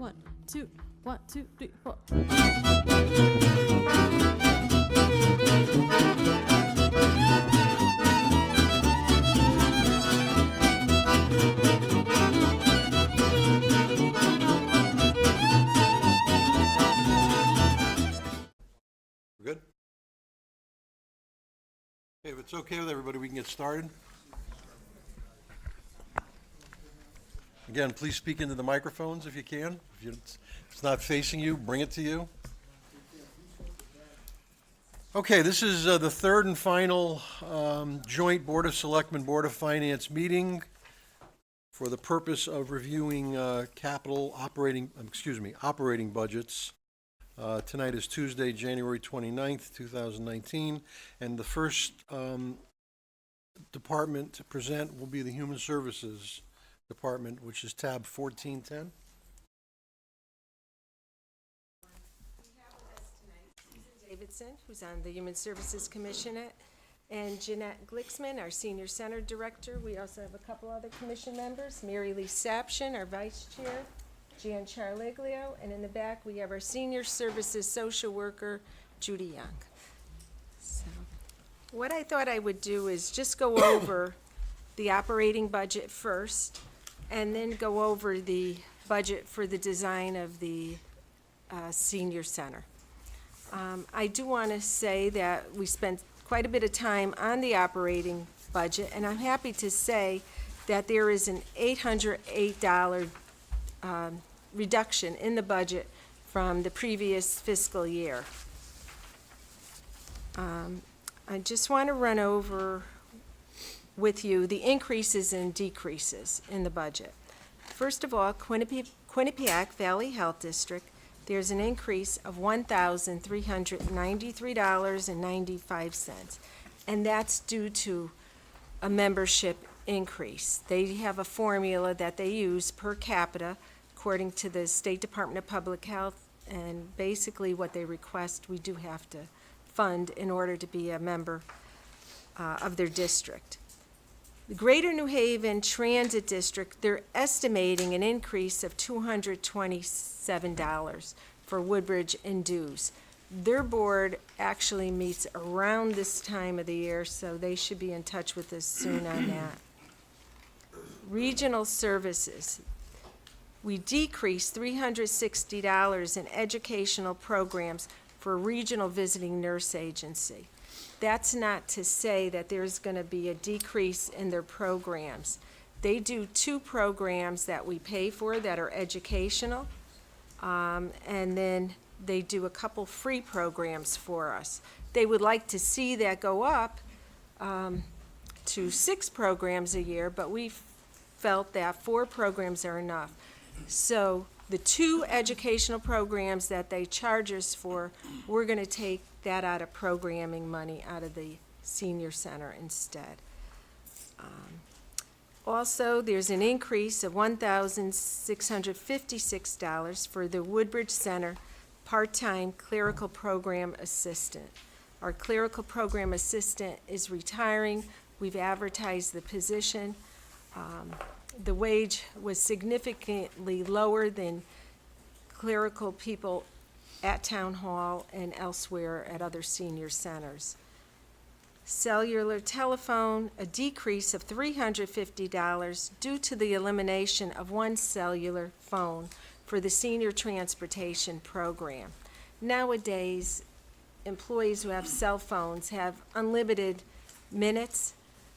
1, 2, 1, 2, 3, 4. Good? Okay, if it's okay with everybody, we can get started. Again, please speak into the microphones if you can. If it's not facing you, bring it to you. Okay, this is the third and final joint Board of Selectmen, Board of Finance meeting for the purpose of reviewing operating budgets. Tonight is Tuesday, January 29th, 2019, and the first department to present will be the Human Services Department, which is tab 1410. Davidson, who's on the Human Services Commission, and Jeanette Glicksman, our Senior Center Director. We also have a couple other commission members, Mary Lee Sapshin, our Vice Chair, Jan Charliglio, and in the back we have our Senior Services Social Worker, Judy Young. So, what I thought I would do is just go over the operating budget first, and then go over the budget for the design of the Senior Center. I do want to say that we spent quite a bit of time on the operating budget, and I'm happy to say that there is an $808 reduction in the budget from the previous fiscal year. I just want to run over with you the increases and decreases in the budget. First of all, Quinnipiac Valley Health District, there's an increase of $1,393.95, and that's due to a membership increase. They have a formula that they use per capita according to the State Department of Public Health, and basically what they request we do have to fund in order to be a member of their district. The Greater New Haven Transit District, they're estimating an increase of $227 for Woodbridge and dues. Their board actually meets around this time of the year, so they should be in touch with us soon on that. Regional services, we decreased $360 in educational programs for Regional Visiting Nurse Agency. That's not to say that there's going to be a decrease in their programs. They do 2 programs that we pay for that are educational, and then they do a couple free programs for us. They would like to see that go up to 6 programs a year, but we felt that 4 programs are enough. So the 2 educational programs that they charge us for, we're going to take that out of programming money out of the senior center instead. Also, there's an increase of $1,656 for the Woodbridge Center part-time clerical program assistant. Our clerical program assistant is retiring. We've advertised the position. The wage was significantly lower than clerical people at Town Hall and elsewhere at other senior centers. Cellular telephone, a decrease of $350 due to the elimination of 1 cellular phone for the senior transportation program. Nowadays, employees who have cell phones have unlimited minutes,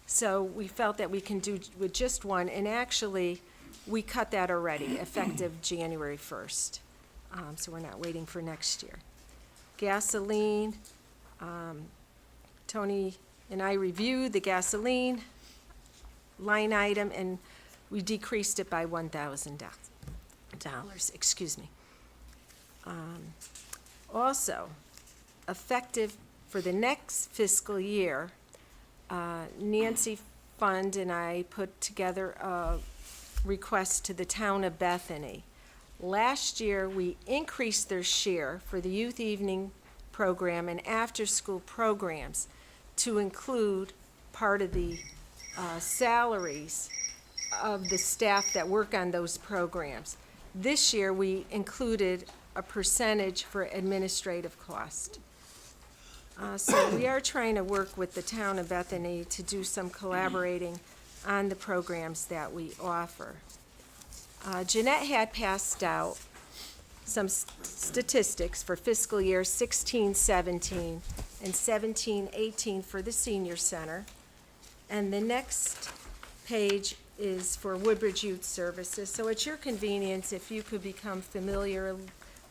so we felt that we can do with just 1, and actually, we cut that already, effective January 1st. So we're not waiting for next year. Gasoline, Tony and I reviewed the gasoline line item, and we decreased it by $1,000, excuse me. Also, effective for the next fiscal year, Nancy Fund and I put together a request to the town of Bethany. Last year, we increased their share for the youth evening program and after-school programs to include part of the salaries of the staff that work on those programs. This year, we included a percentage for administrative cost. So we are trying to work with the town of Bethany to do some collaborating on the programs that we offer. Jeanette had passed out some statistics for fiscal year 16-17 and 17-18 for the senior center. And the next page is for Woodbridge Youth Services. So at your convenience, if you could become familiar at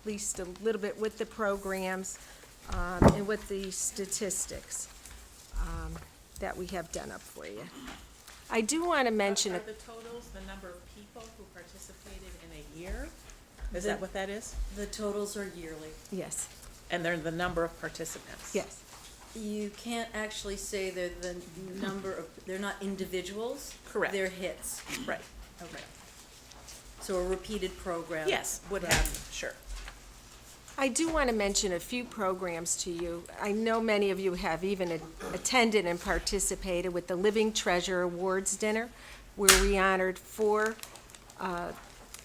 least a little bit with the programs and with the statistics that we have done up for you. I do want to mention, Are the totals the number of people who participated in a year? Is that what that is? The totals are yearly. yes, And they're the number of participants? yes. You can't actually say they're the number of, they're not individuals. Correct. They're hits. Right. Okay. So a repeated program. Yes, would have, sure. I do want to mention a few programs to you. I know many of you have even attended and participated with the Living Treasure Awards Dinner, where we honored 4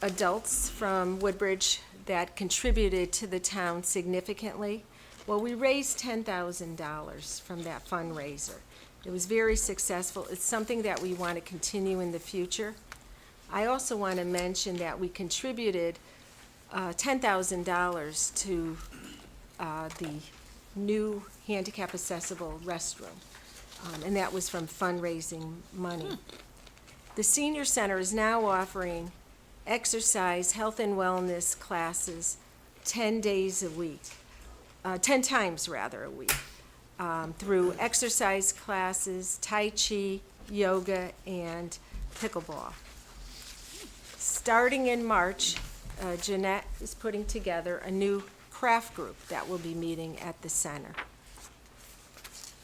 adults from Woodbridge that contributed to the town significantly. Well, we raised $10,000 from that fundraiser. It was very successful. It's something that we want to continue in the future. I also want to mention that we contributed $10,000 to the new handicap accessible restroom, and that was from fundraising money. The senior center is now offering exercise, health and wellness classes 10 days a week, 10 times rather a week, through exercise classes, Tai Chi, yoga, and pickleball. Starting in March, Jeanette is putting together a new craft group that will be meeting at the center.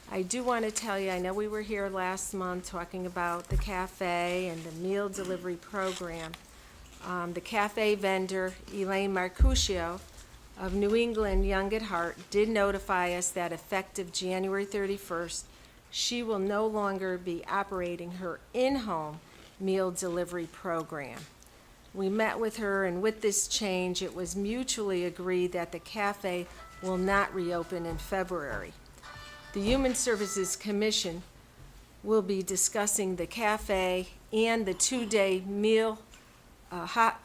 I do want to tell you, I know we were here last month talking about the cafe and the meal delivery program. The cafe vendor, Elaine Marcuscio of New England Young at Heart, did notify us that effective January 31st, she will no longer be operating her in-home meal delivery program. We met with her, and with this change, it was mutually agreed that the cafe will not reopen in February. The Human Services Commission will be discussing the cafe and the 2-day meal, hot,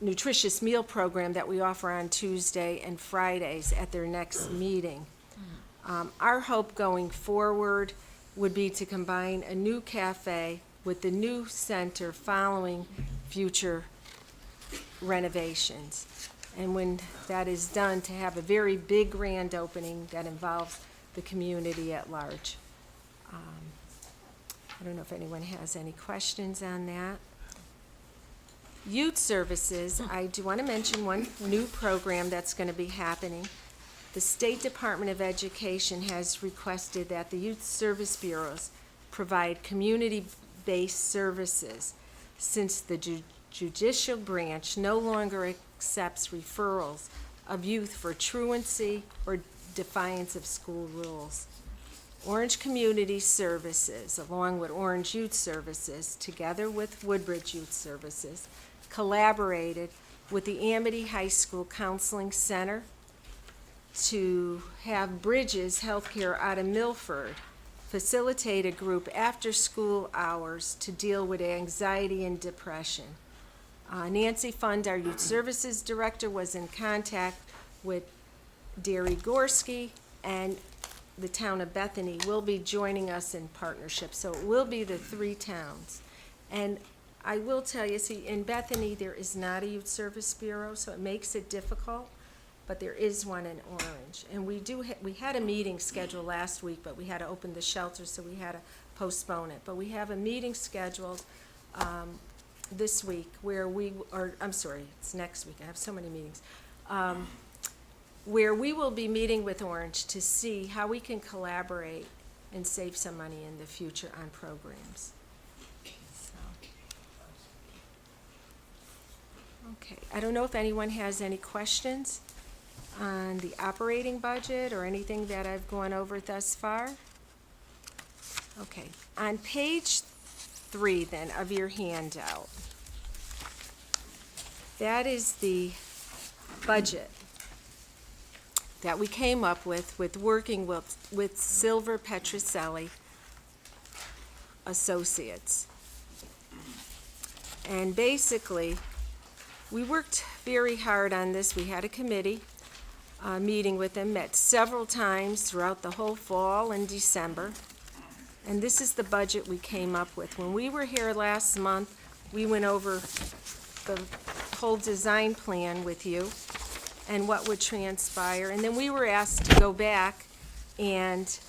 nutritious meal program that we offer on Tuesday and Fridays at their next meeting. Our hope going forward would be to combine a new cafe with the new center following future renovations. And when that is done, to have a very big grand opening that involves the community at large. I don't know if anyone has any questions on that. Youth Services, I do want to mention one new program that's going to be happening. The State Department of Education has requested that the youth service bureaus provide community-based services since the judicial branch no longer accepts referrals of youth for truancy or defiance of school rules. Orange Community Services, along with Orange Youth Services, together with Woodbridge Youth Services, collaborated with the Amity High School Counseling Center to have Bridges Healthcare out of Milford facilitate a group after school hours to deal with anxiety and depression. Nancy Fund, our Youth Services Director, was in contact with Derry Gorski, and the town of Bethany will be joining us in partnership. So it will be the 3 towns. And I will tell you, see, in Bethany, there is not a youth service bureau, so it makes it difficult, but there is one in Orange. And we had a meeting scheduled last week, but we had to open the shelter, so we had to postpone it. But we have a meeting scheduled this week where it's next week. I have so many meetings. Where we will be meeting with Orange to see how we can collaborate and save some money in the future on programs. Okay, I don't know if anyone has any questions on the operating budget or anything that I've gone over thus far. Okay, on page 3 then of your handout, That is the budget that we came up with working with Silver Petroselli Associates. And basically, we worked very hard on this. We had a committee meeting with them, met several times throughout the whole fall and December. And this is the budget we came up with. When we were here last month, we went over the whole design plan with you and what would transpire. And then we were asked to go back and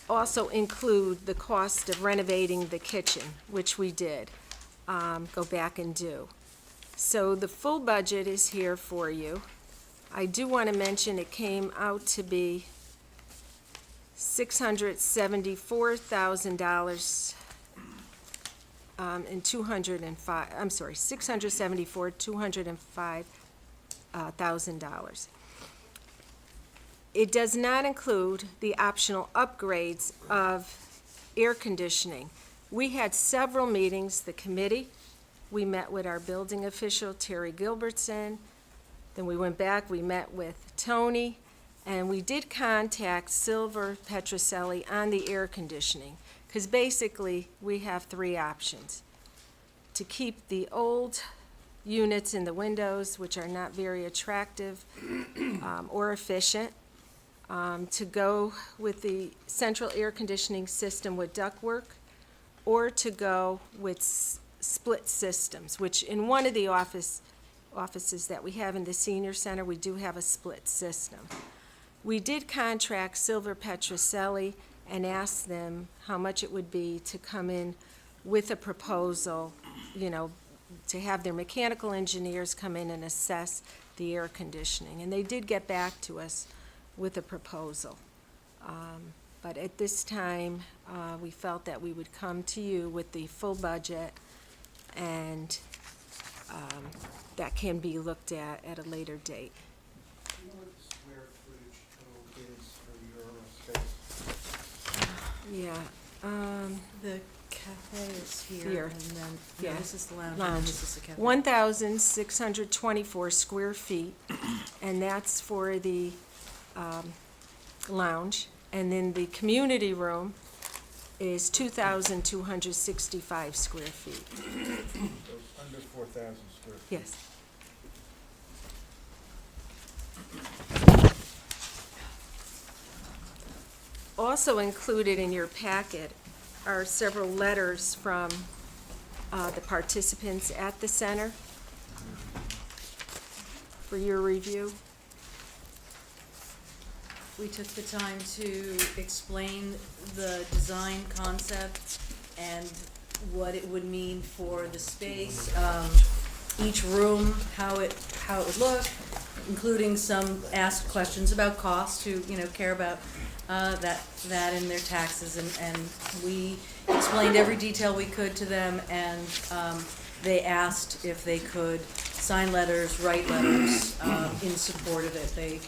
also include the cost of renovating the kitchen, which we did, go back and do. So the full budget is here for you. I do want to mention it came out to be $674,000 and $205,000. It does not include the optional upgrades of air conditioning. We had several meetings, the committee, we met with our building official, Terry Gilbertson, then we went back, we met with Tony, and we did contact Silver Petroselli on the air conditioning, because basically, we have three options. To keep the old units in the windows, which are not very attractive or efficient, to go with the central air conditioning system with ductwork, or to go with split systems, which in one of the offices that we have in the senior center, we do have a split system. We did contract Silver Petroselli and ask them how much it would be to come in with a proposal, you know, to have their mechanical engineers come in and assess the air conditioning. And they did get back to us with a proposal. But at this time, we felt that we would come to you with the full budget, and that can be looked at a later date. Do you know what the square footage total is for your space? Yeah, The cafe is Here. here, and then, Yeah. no, this is the lounge, and Lounge. this is the cafe. 1,624 square feet, and that's for the lounge. And then the community room is 2,265 square feet. So under 4,000 square feet. Yes. Also included in your packet are several letters from the participants at the center for your review. We took the time to explain the design concept and what it would mean for the space, each room, how it would look, including some asked questions about cost, who, you know, care about that in their taxes, and we explained every detail we could to them, and they asked if they could sign letters, write letters in support of it. They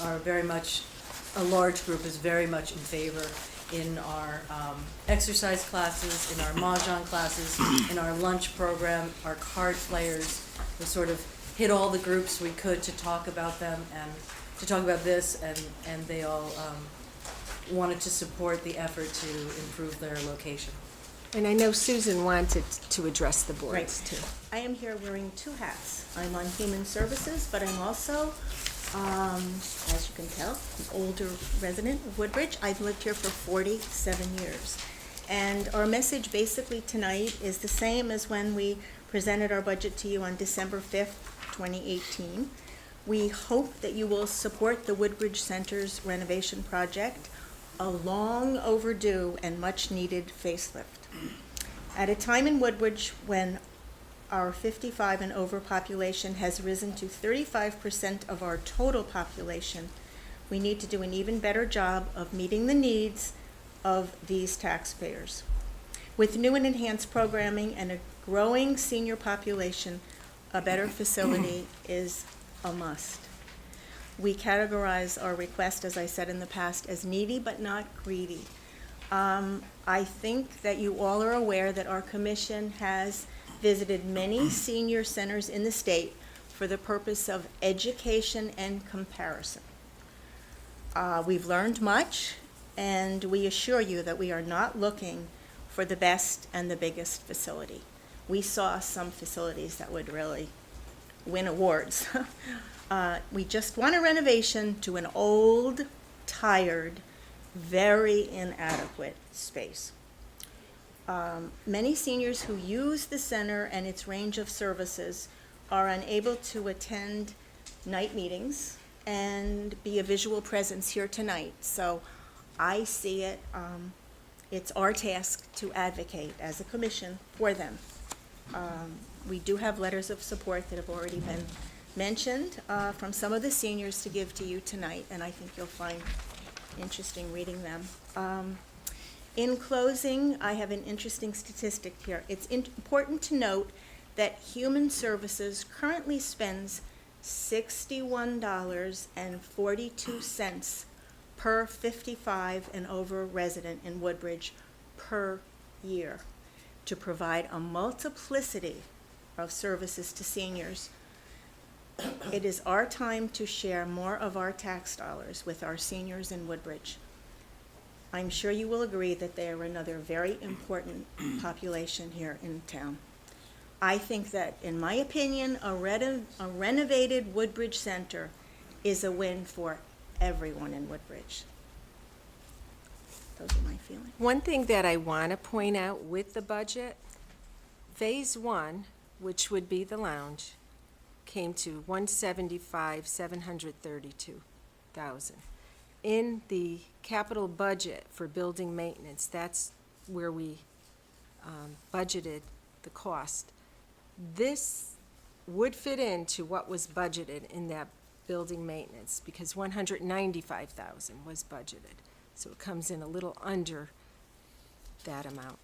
are very much, a large group is very much in favor in our exercise classes, in our mahjong classes, in our lunch program, our card players. We sort of hit all the groups we could to talk about them and to talk about this, and they all wanted to support the effort to improve their location. And I know Susan wanted to address the boards, Right. too. I am here wearing two hats. I'm on Human Services, but I'm also, as you can tell, an older resident of Woodbridge. I've lived here for 47 years. And our message basically tonight is the same as when we presented our budget to you on December 5th, 2018. We hope that you will support the Woodbridge Center's renovation project, a long overdue and much needed facelift. At a time in Woodbridge when our 55 and over population has risen to 35% of our total population, we need to do an even better job of meeting the needs of these taxpayers. With new and enhanced programming and a growing senior population, a better facility is a must. We categorize our request, as I said in the past, as needy but not greedy. I think that you all are aware that our commission has visited many senior centers in the state for the purpose of education and comparison. We've learned much, and we assure you that we are not looking for the best and the biggest facility. We saw some facilities that would really win awards. We just want a renovation to an old, tired, very inadequate space. Many seniors who use the center and its range of services are unable to attend night meetings and be a visual presence here tonight. So I see it, it's our task to advocate as a commission for them. We do have letters of support that have already been mentioned from some of the seniors to give to you tonight, and I think you'll find interesting reading them. In closing, I have an interesting statistic here. It's important to note that Human Services currently spends $61.42 per 55 and over resident in Woodbridge per year to provide a multiplicity of services to seniors. It is our time to share more of our tax dollars with our seniors in Woodbridge. I'm sure you will agree that they are another very important population here in town. I think that, in my opinion, a renovated Woodbridge Center is a win for everyone in Woodbridge. Those are my feelings. One thing that I want to point out with the budget, Phase 1, which would be the lounge, came to $175,732,000. In the capital budget for building maintenance, that's where we budgeted the cost. This would fit into what was budgeted in that building maintenance, because $195,000 was budgeted. So it comes in a little under that amount.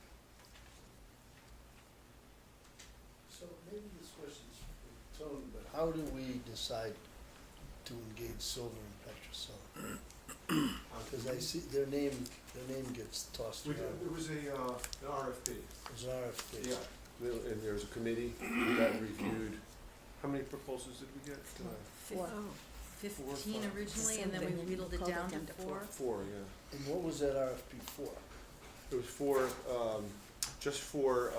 So maybe this question's for Tony, but how do we decide to engage Silver and Petroselli? Because I see their name gets tossed around. It was an RFP. It was an RFP. Yeah, and there was a committee that reviewed, how many proposals did we get? 15 originally, and then we whittled it down to 4. 4, yeah. And what was that RFP for? It was for, just for,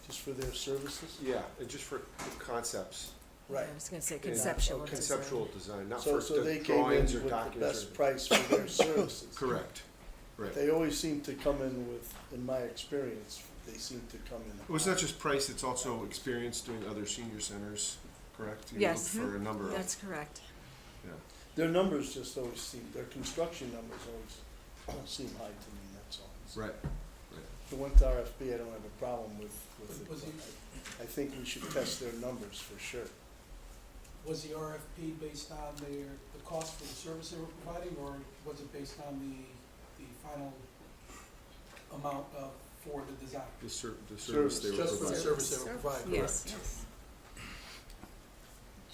Just for their services? yeah, just for concepts. Right. I was going to say and- conceptual design. Conceptual design, not So, for so they the came in drawings or with the documents. best price for their services. Correct, right. They always seem to come in with, in my experience, they seem to come in. It was not just price, it's also experience doing other senior centers, correct? You Yes. looked for a number of, That's correct. yeah. Their numbers just always seem, their construction numbers always seem high to me, that's all. Right, If it went to RFP, I don't have a problem with it, Was but it- I think we should test their numbers for sure. Was the RFP based on the cost for the service they were providing, or was it based on the final amount for the design? the service they were Just for the providing. service they were providing? Yes.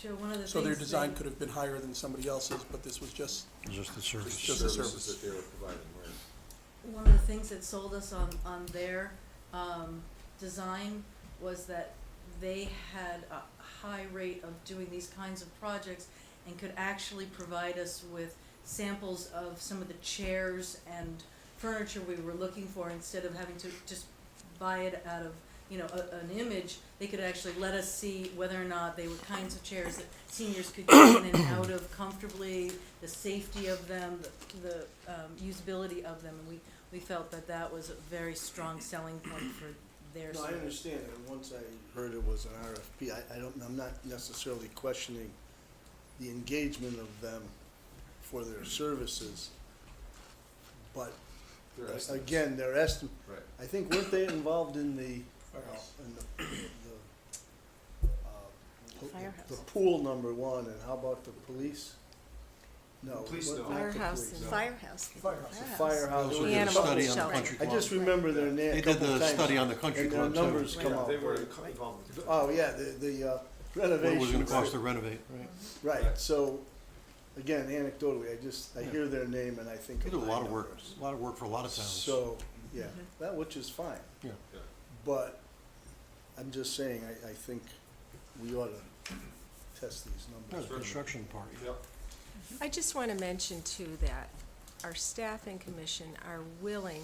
Joe, one of the things. So their design they- could have been higher than somebody else's, but this was just, Just the service. Just the Services service. that they were providing, right. One of the things that sold us on their design was that they had a high rate of doing these kinds of projects and could actually provide us with samples of some of the chairs and furniture we were looking for, instead of having to just buy it out of, an image. They could actually let us see whether or not they were kinds of chairs that seniors could get in and out of comfortably, the safety of them, the usability of them, and we felt that that was a very strong selling point for their No, I service. understand, and once I heard it was an RFP, I'm not necessarily questioning the engagement of them for their services, but Their estimates. again, their estimate, Right. I think, weren't they involved in the, Firehouse. Firehouse. the pool number one, and how about the police? No. Police, what- no. not the Firehouse police. and- Firehouse. Firehouse. The firehouse. Also The did a animal study on the shelter. country I club. just remember their name They a did couple the times, study on the country and their club, too. numbers come out. They were right. involved with it. Oh, yeah, the What it renovation. was gonna cost to renovate, right? Right, so, again, anecdotally, I hear their name and I think They of do a my lot of work, numbers. a lot of work for a lot of towns. So, yeah, that, which is fine, Yeah. but I'm just saying, I think we ought to test these No, numbers. the construction part. Yep. I just want to mention too that our staff and commission are willing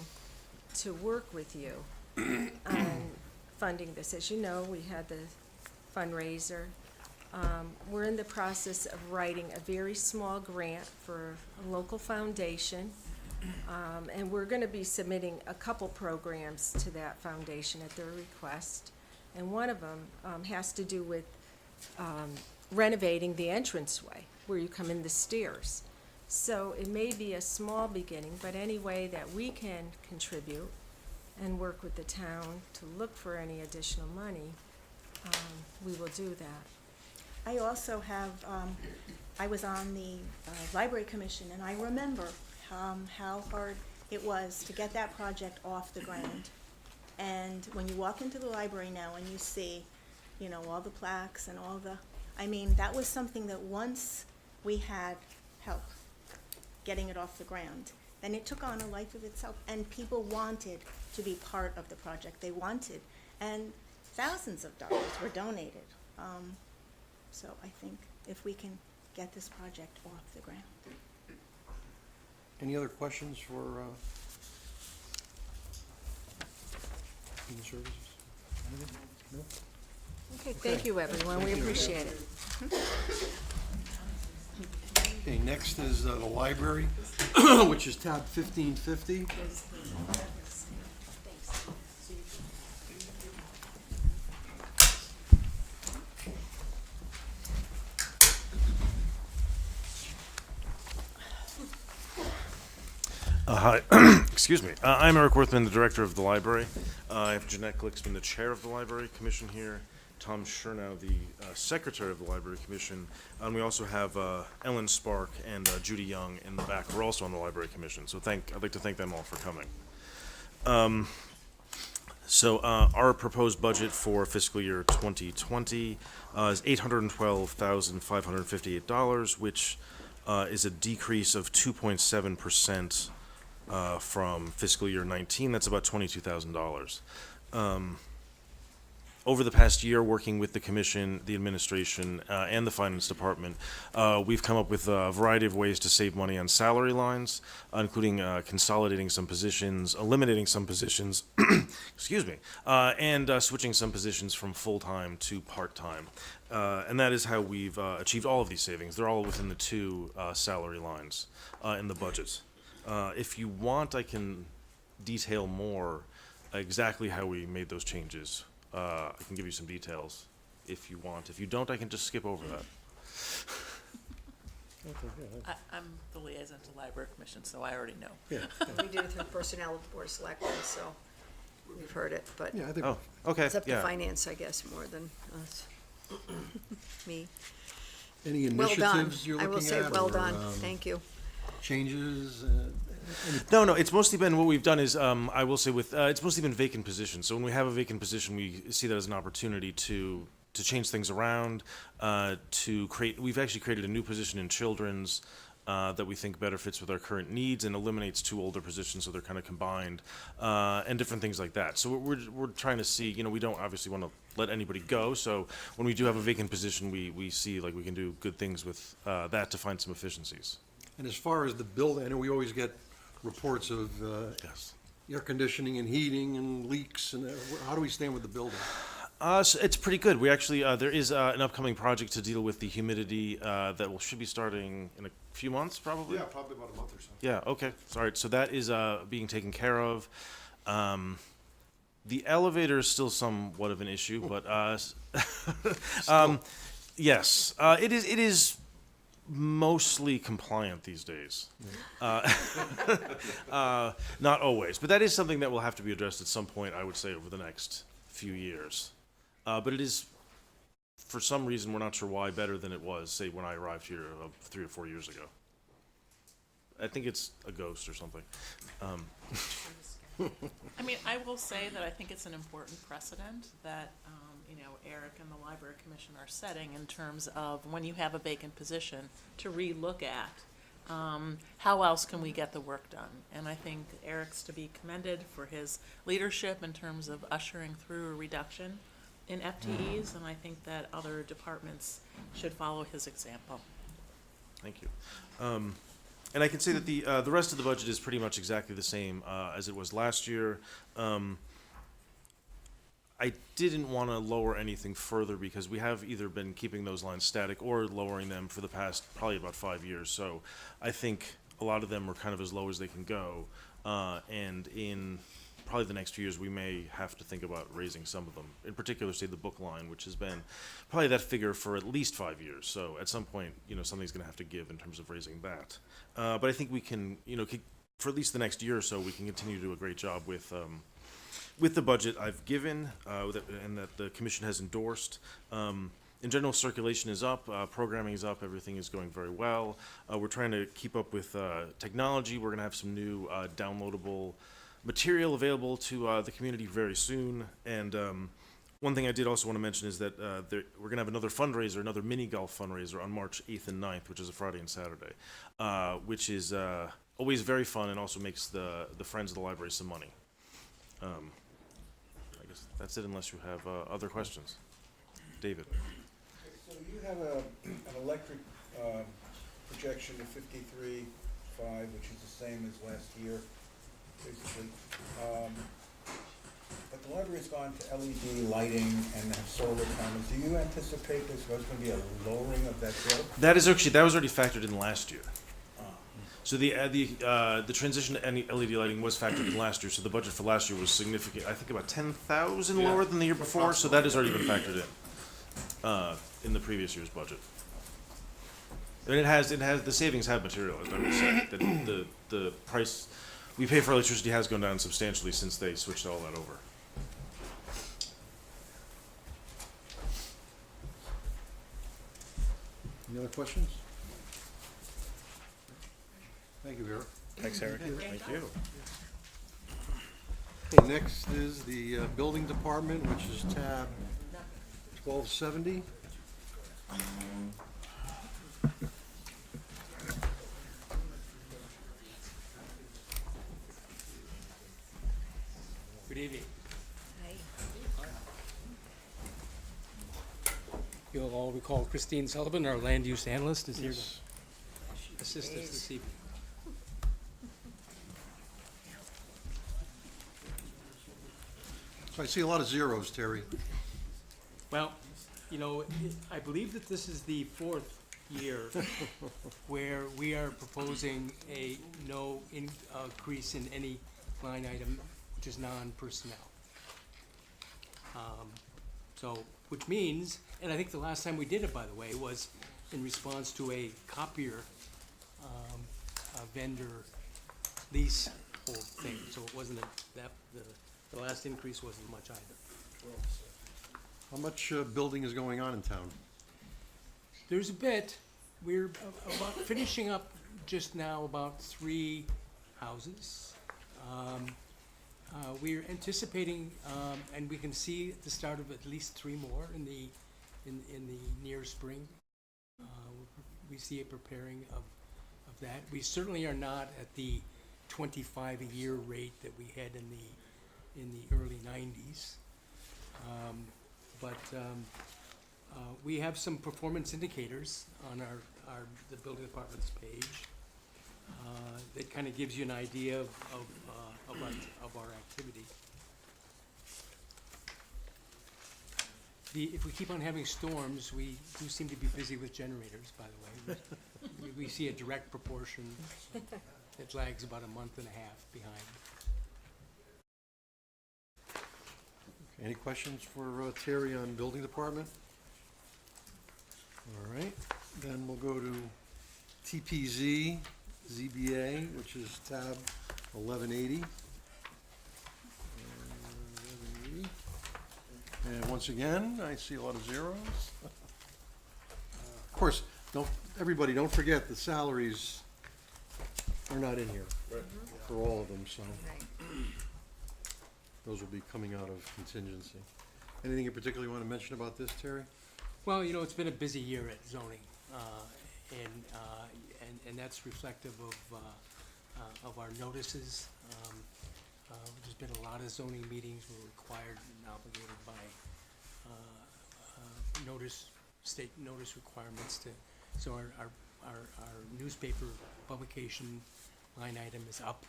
to work with you on funding this. As you know, we had the fundraiser. We're in the process of writing a very small grant for a local foundation. And we're going to be submitting a couple programs to that foundation at their request. And one of them has to do with renovating the entranceway where you come in the stairs. So it may be a small beginning, but any way that we can contribute and work with the town to look for any additional money, we will do that. I also have, I was on the library commission, and I remember how hard it was to get that project off the ground. And when you walk into the library now and you see, you know, all the plaques and all the, I mean, that was something that once we had help getting it off the ground, then it took on a life of itself, and people wanted to be part of the project. They wanted, and thousands of dollars were donated. So I think if we can get this project off the ground. Any other questions for Human Services? Anything? No? Okay, thank you, everyone. We appreciate it. Okay, next is the library, which is tab 1550. Hi, excuse me. I'm Eric Worthman, the director of the library. I have Jeanette Glicksman, the chair of the library commission here, Tom Schernow, the secretary of the library commission, and we also have Ellen Spark and Judy Young in the back, who are also on the library commission. So I'd like to thank them all for coming. Our proposed budget for fiscal year 2020 is $812,558, which is a decrease of 2.7% from fiscal year 19. That's about $22,000. Over the past year, working with the commission, the administration, and the finance department, we've come up with a variety of ways to save money on salary lines, including consolidating some positions, eliminating some positions, excuse me, and switching some positions from full-time to part-time. And that is how we've achieved all of these savings. They're all within the two salary lines in the budget. If you want, I can detail more exactly how we made those changes. I can give you some details if you want. If you don't, I can just skip over that. I'm the liaison to Library Commission, so I already know. Yeah, We do it through personnel with the Board of Selectmen, so we've heard it, but yeah, I think, Oh, okay, it's up to yeah. finance, I guess, more than us. Me. any Well done. initiatives you're I looking at? will say, well or, done. Thank you. Changes? No, it's mostly been, what we've done is, I will say it's mostly been vacant positions. So when we have a vacant position, we see that as an opportunity to change things around, we've actually created a new position in children's that we think better fits with our current needs and eliminates two older positions, so they're kind of combined, and different things like that. So we're trying to see, we don't obviously want to let anybody go, so when we do have a vacant position, we see like we can do good things with that to find some efficiencies. And as far as the building, I know we always get reports of Yes. air conditioning and heating and leaks, and how do we stand with the building? So it's pretty good. We actually, there is an upcoming project to deal with the humidity that should be starting in a few months, probably? Yeah, probably about a month or so. Yeah, okay. Sorry. So that is being taken care of. The elevator is still somewhat of an issue, but yes, it is mostly compliant these days. Not always, but that is something that will have to be addressed at some point, I would say, over the next few years. But it is, for some reason, we're not sure why, better than it was, say, when I arrived here 3 or 4 years ago. I think it's a ghost or something. I mean, I will say that I think it's an important precedent that, Eric and the Library Commission are setting in terms of when you have a vacant position to relook at how else can we get the work done. And I think Eric's to be commended for his leadership in terms of ushering through a reduction in FTEs, and I think that other departments should follow his example. Thank you. And I can say that the rest of the budget is pretty much exactly the same as it was last year. I didn't want to lower anything further because we have either been keeping those lines static or lowering them for the past probably about 5 years. So I think a lot of them are kind of as low as they can go. And in probably the next few years, we may have to think about raising some of them. In particular, say the book line, which has been probably that figure for at least 5 years. So at some point, something's going to have to give in terms of raising that. But I think we can, for at least the next year or so, we can continue to do a great job with the budget I've given and that the commission has endorsed. In general, circulation is up, programming is up, everything is going very well. We're trying to keep up with technology. We're going to have some new downloadable material available to the community very soon. And one thing I did also want to mention is that we're going to have another fundraiser, another mini golf fundraiser on March 8th and 9th, which is a Friday and Saturday, which is always very fun and also makes the Friends of the Library some money. I guess that's it unless you have other questions. David. So you have an electric projection of 53.5, which is the same as last year, basically. But the library's gone to LED lighting and have solar panels. Do you anticipate there's going to be a lowering of that bill? That was already factored in last year. So the transition to LED lighting was factored in last year. So the budget for last year was significant. I think about 10,000 lower than the year before. So that has already been factored in the previous year's budget. And it has the savings have materialized. I would say that the price we pay for electricity has gone down substantially since they switched all that over. Any other questions? Thank you, Vera. Thanks, Eric. Thank you. Okay, next is the Building Department, which is tab 1270. Good evening. You'll all recall Christine Sullivan, our land use analyst, is here to assist us this evening. So I see a lot of zeros, Terry. Well, I believe that this is the fourth year where we are proposing a no increase in any line item, which is non-personnel. Which means, and I think the last time we did it, by the way, was in response to a copier vendor lease whole thing. So it wasn't the last increase wasn't much either. How much building is going on in town? There's a bit. We're about finishing up just now about 3 houses. We're anticipating, and we can see the start of at least 3 more in the near spring. We see a preparing of that. We certainly are not at the 25 a year rate that we had in the early 90s. But we have some performance indicators on the building department's page that kind of gives you an idea of our activity. If we keep on having storms, we do seem to be busy with generators, by the way. We see a direct proportion that lags about a month and a half behind. Any questions for Terry on Building Department? All right, then we'll go to TPZ, ZBA, which is tab 1180. And once again, I see a lot of zeros. Of course, everybody don't forget the salaries are not in here for all of them, so those will be coming out of contingency. Anything in particular you want to mention about this, Terry? Well, it's been a busy year at zoning, and that's reflective of our notices. There's been a lot of zoning meetings. We're required and obligated by state notice requirements so our newspaper publication line item is up.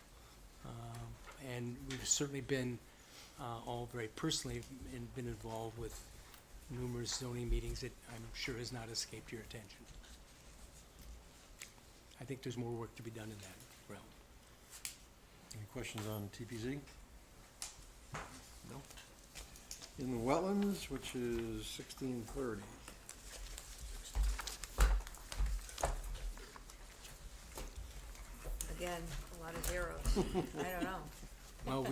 And we've certainly been, all very personally, been involved with numerous zoning meetings that I'm sure has not escaped your attention. I think there's more work to be done in that realm. Any questions on TPZ? No. In the wetlands, which is 1630. Again, a lot of zeros. I don't know. Well,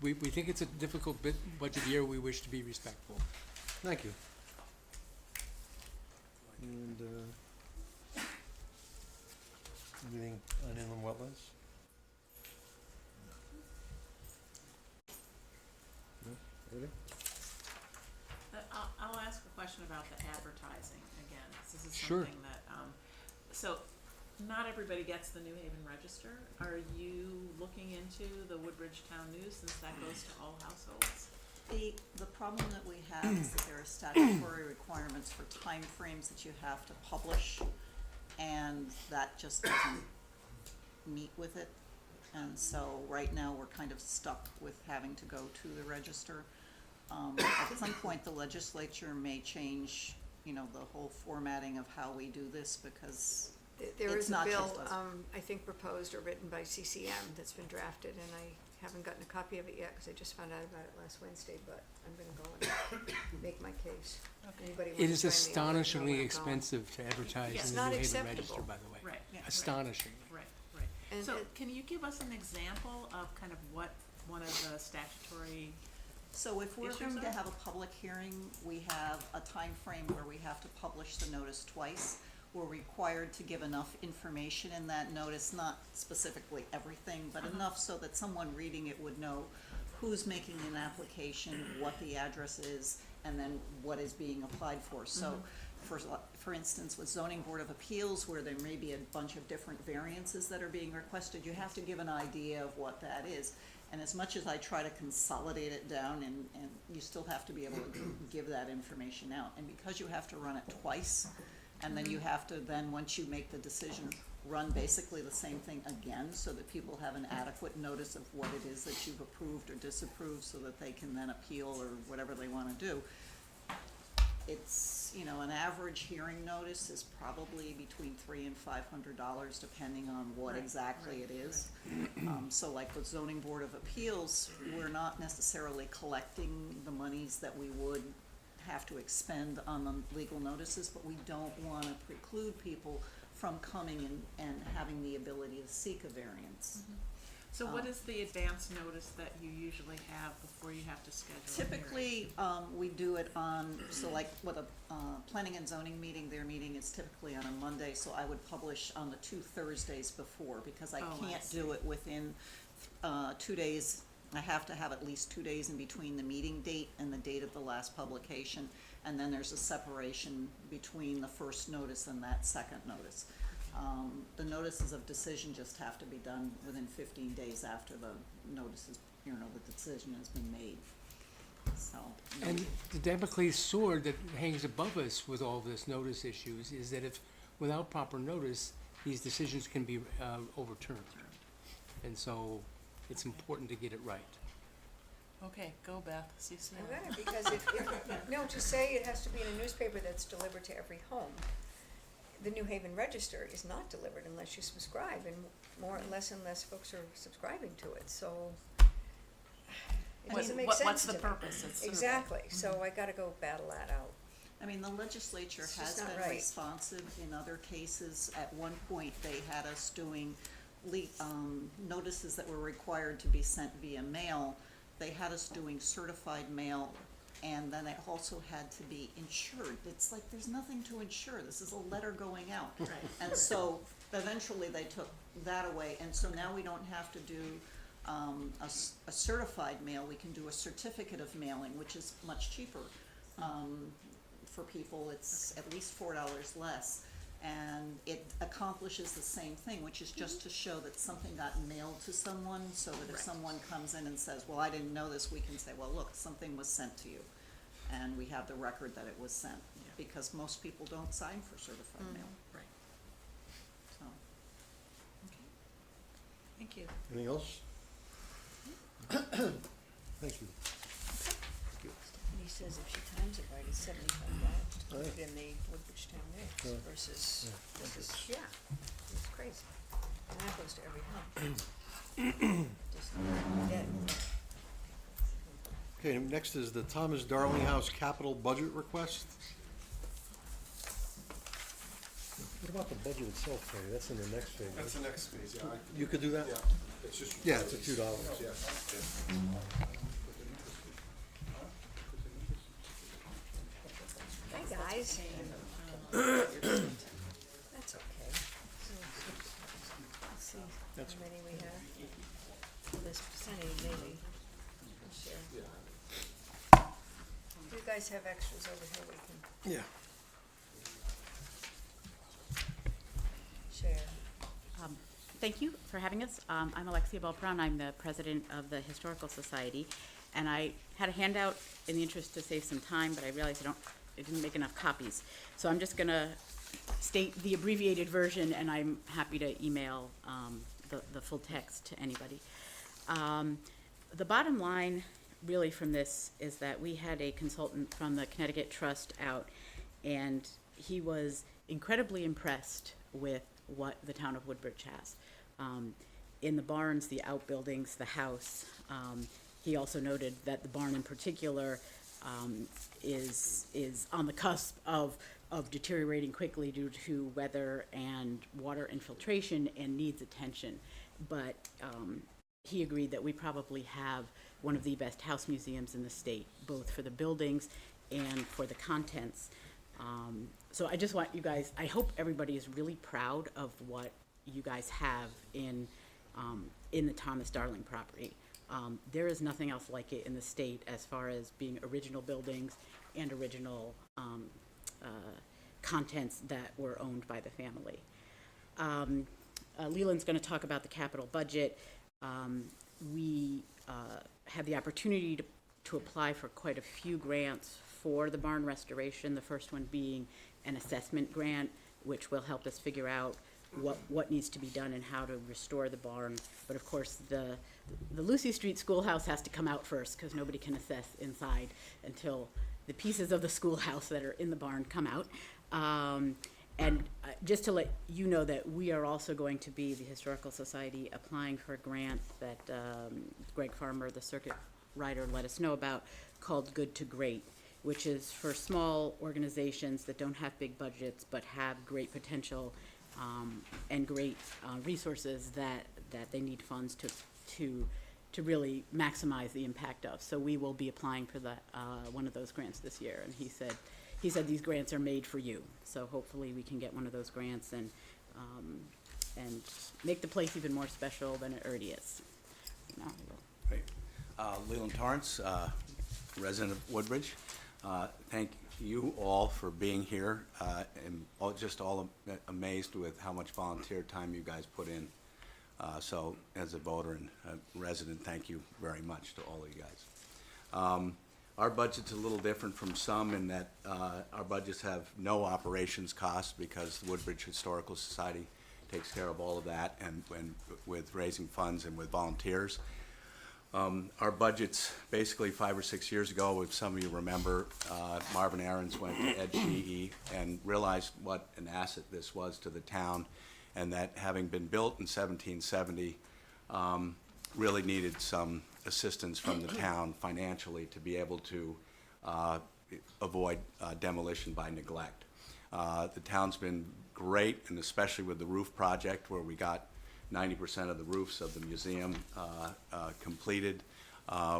we think it's a difficult budget year. We wish to be respectful. Thank you. And, anything on inland wetlands? No? Ready? I'll ask a question about the advertising again, 'cause this is Sure. something that, so not everybody gets the New Haven Register. Are you looking into the Woodbridge Town News since that goes to all households? The problem that we have is that there are statutory requirements for timeframes that you have to publish, and that just doesn't meet with it. And so right now, we're kind of stuck with having to go to the register. At some point, the legislature may change, the whole formatting of how we do this, because There it's is a not bill, just us. I think proposed or written by CCM that's been drafted, and I haven't gotten a copy of it yet, because I just found out about it last Wednesday, but I'm gonna go and make my case. Anybody It wants is to try me, I'll let you know astonishingly where I'm going. expensive to advertise It's in the not New Haven acceptable. Register, by the way. Right. Yeah. Astonishing. Right. And So it- can you give us an example of kind of what one of the statutory, So if we're Issues going to are? have a public hearing, we have a time frame where we have to publish the notice twice. We're required to give enough information in that notice, not specifically everything, but enough so that someone reading it would know who's making an application, what the address is, and then what is being applied for. So, for instance, with zoning board of appeals, where there may be a bunch of different variances that are being requested, you have to give an idea of what that is. And as much as I try to consolidate it down, and you still have to be able to give that information out. And because you have to run it twice, and then you have to then, once you make the decision, run basically the same thing again, so that people have an adequate notice of what it is that you've approved or disapproved, so that they can then appeal or whatever they wanna do. It's, an average hearing notice is probably between $300 and $500, depending on what exactly it is. So like with zoning board of appeals, we're not necessarily collecting the monies that we would have to expend on the legal notices, but we don't wanna preclude people from coming and having the ability to seek a variance. so what is the advance notice that you usually have before you have to schedule a hearing? Typically, we do it so like with a planning and zoning meeting, their meeting is typically on a Monday, so I would publish on the 2 Thursdays before, because I Oh, I can't do it within 2 days. I have to have at least 2 days in between the meeting date and the date of the last publication, and then there's a separation between the first notice and that second notice. The notices of decision just have to be done within 15 days after the notice is, the decision has been made. So. And the Damocles sword that hangs above us with all this notice issues is that if, without proper notice, these decisions can be overturned. And so it's important to get it right. Okay, go Beth, CCM. I'm gonna, because no, to say it has to be in a newspaper that's delivered to every home. The New Haven Register is not delivered unless you subscribe, and less and less folks are subscribing to it, so it doesn't make sense to me. What's the purpose? It's sort of- Exactly, so I gotta go battle that out. I mean, the legislature It's has just not been right. responsive in other cases. At one point, they had us doing notices that were required to be sent via mail. They had us doing certified mail, and then it also had to be insured. It's like, there's nothing to insure. This is a letter going out. Right. And so eventually they took that away, and so now we don't have to do a certified mail. We can do a certificate of mailing, which is much cheaper. For people, it's at least $4 less. And it accomplishes the same thing, which is just to show that something got mailed to someone, so that if Right. someone comes in and says, well, I didn't know this, we can say, well, look, something was sent to you. and we have the record that it was sent, because most people don't sign for certified mail. Right. So, Thank you. Anything else? Thank you. And he says if she times it right, it's $75 to put it in the Woodbridge Town Mix Yeah. versus, yeah, it's crazy. And that goes to every home. Just, yeah. Okay, next is the Thomas Darling House capital budget request. What about the budget itself, Tony? That's in the next phase. That's the next phase, yeah. You could do that? Yeah, it's just. Yeah, it's a $2. Yeah, yeah. Hi, guys. That's okay. Let's see That's- how many we have. This percentage, maybe. We'll share. You guys have extras over here we can Yeah. share. Thank you for having us. I'm Alexia Belpron. I'm the president of the Historical Society. And I had a handout in the interest to save some time, but I realized I didn't make enough copies. So I'm just gonna state the abbreviated version, and I'm happy to email the full text to anybody. The bottom line really from this is that we had a consultant from the Connecticut Trust out, and he was incredibly impressed with what the town of Woodbridge has. In the barns, the outbuildings, the house. He also noted that the barn in particular is on the cusp of deteriorating quickly due to weather and water infiltration and needs attention. But he agreed that we probably have one of the best house museums in the state, both for the buildings and for the contents. So I just want you guys, I hope everybody is really proud of what you guys have in the Thomas Darling property. There is nothing else like it in the state as far as being original buildings and original contents that were owned by the family. Leland's going to talk about the capital budget. We had the opportunity to apply for quite a few grants for the barn restoration, the first one being an assessment grant, which will help us figure out what needs to be done and how to restore the barn. But of course, the Lucy Street Schoolhouse has to come out first, because nobody can assess inside until the pieces of the schoolhouse that are in the barn come out. And just to let you know that we are also going to be, the Historical Society, applying for a grant that Greg Farmer, the circuit rider, let us know about, called Good to Great, which is for small organizations that don't have big budgets but have great potential and great resources that they need funds to really maximize the impact of. So we will be applying for one of those grants this year. And he said these grants are made for you. So hopefully we can get one of those grants and make the place even more special than it already is. You know, Great. Leland Torrance, resident of Woodbridge. Thank you all for being here. And just all amazed with how much volunteer time you guys put in. So as a voter and a resident, thank you very much to all of you guys. Our budget's a little different from some in that our budgets have no operations costs, because the Woodbridge Historical Society takes care of all of that, and with raising funds and with volunteers. Our budgets, basically 5 or 6 years ago, if some of you remember, Marvin Aarons went to Ed Sheehy and realized what an asset this was to the town, and that having been built in 1770, really needed some assistance from the town financially to be able to avoid demolition by neglect. The town's been great, and especially with the roof project, where we got 90% of the roofs of the museum completed.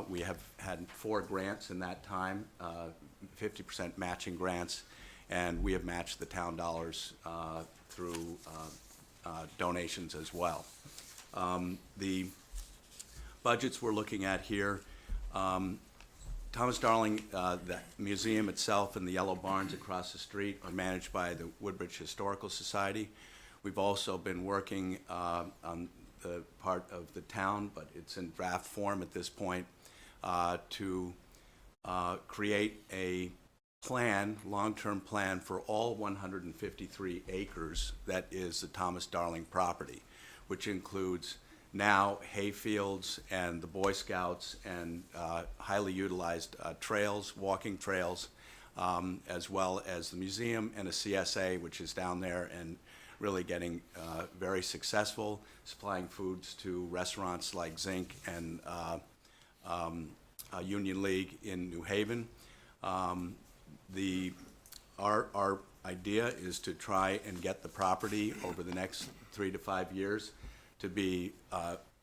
We have had 4 grants in that time, 50% matching grants, and we have matched the town dollars through donations as well. The budgets we're looking at here, Thomas Darling, the museum itself and the yellow barns across the street are managed by the Woodbridge Historical Society. We've also been working on the part of the town, but it's in draft form at this point, to create a plan, long-term plan for all 153 acres that is the Thomas Darling property, which includes now hayfields and the Boy Scouts and highly utilized trails, walking trails, as well as the museum and a CSA, which is down there and really getting very successful, supplying foods to restaurants like Zinc and Union League in New Haven. Our idea is to try and get the property over the next 3 to 5 years to be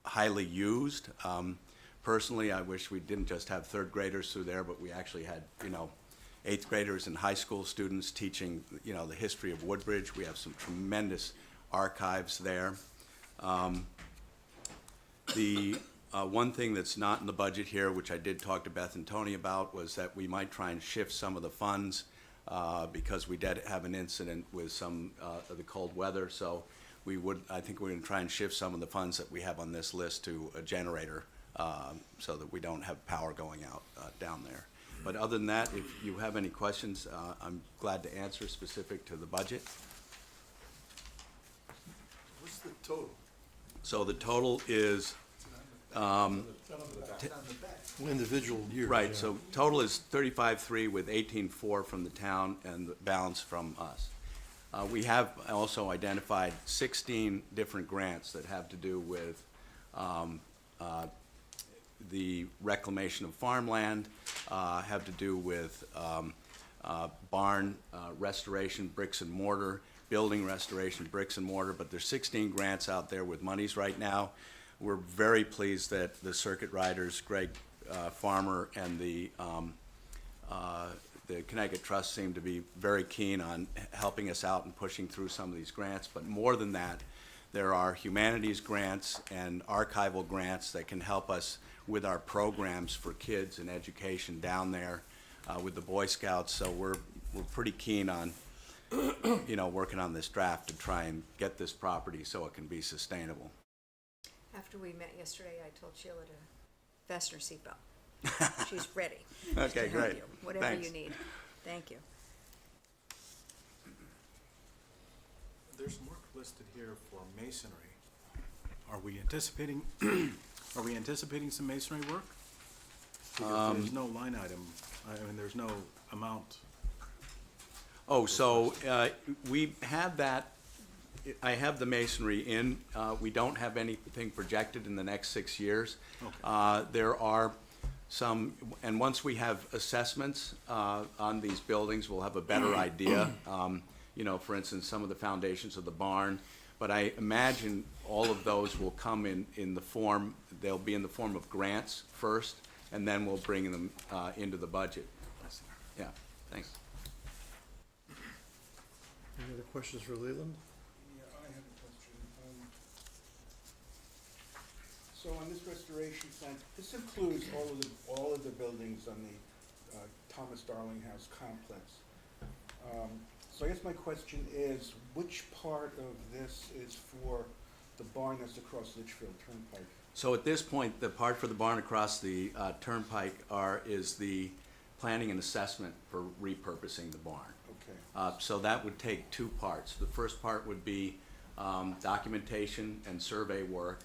highly used. Personally, I wish we didn't just have third graders through there, but we actually had, eighth graders and high school students teaching, the history of Woodbridge. We have some tremendous archives there. One thing that's not in the budget here, which I did talk to Beth and Tony about, was that we might try and shift some of the funds because we did have an incident with some of the cold weather. So I think we're going to try and shift some of the funds that we have on this list to a generator so that we don't have power going out down there. But other than that, if you have any questions, I'm glad to answer specific to the budget. What's the total? So the total is, Individual years. right, yeah. so total is 35.3 with 18.4 from the town and the balance from us. We have also identified 16 different grants that have to do with the reclamation of farmland, have to do with barn restoration, bricks and mortar, building restoration, bricks and mortar, but there's 16 grants out there with monies right now. We're very pleased that the circuit riders, Greg Farmer and the Connecticut Trust seem to be very keen on helping us out and pushing through some of these grants. But more than that, there are humanities grants and archival grants that can help us with our programs for kids and education down there with the Boy Scouts. So we're pretty keen on working on this draft to try and get this property so it can be sustainable. After we met yesterday, I told Sheila to fasten her seatbelt. She's ready. Okay, to help great. you, whatever Thanks. you need. Thank you. There's work listed here for masonry. Are we anticipating, some masonry work? Because there's no line item, there's no amount. Oh, so we have that, I have the masonry in. We don't have anything projected in the next 6 years. Okay. There are some, and once we have assessments on these buildings, we'll have a better idea. For instance, some of the foundations of the barn. But I imagine all of those will come in the form, they'll be in the form of grants first, and then we'll bring them into the budget. Yeah, thanks. Any other questions for Leland? Yeah, I have a question. So on this restoration plan, this includes all of the buildings on the Thomas Darling House complex. So I guess my question is, which part of this is for the barn that's across Litchfield Turnpike? So at this point, the part for the barn across the turnpike is the planning and assessment for repurposing the barn. Okay. So that would take 2 parts. The first part would be documentation and survey work,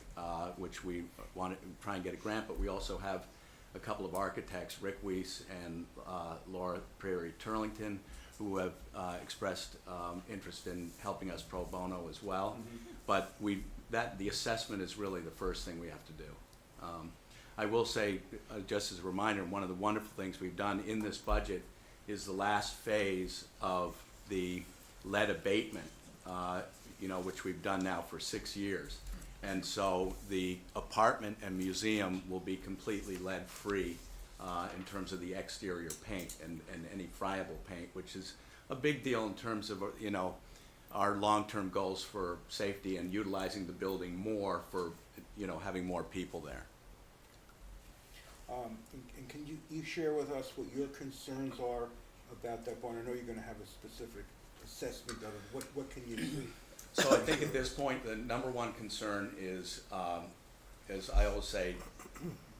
which we want to try and get a grant, but we also have a couple of architects, Rick Weiss and Laura Prairie-Turlington, who have expressed interest in helping us pro bono as well. But the assessment is really the first thing we have to do. I will say, just as a reminder, one of the wonderful things we've done in this budget is the last phase of the lead abatement, which we've done now for 6 years. And so the apartment and museum will be completely lead-free in terms of the exterior paint and any friable paint, which is a big deal in terms of, our long-term goals for safety and utilizing the building more for, having more people there. And can you share with us what your concerns are about that barn? I know you're gonna have a specific assessment of it. What can you do? So I think at this point, the number one concern is, as I always say,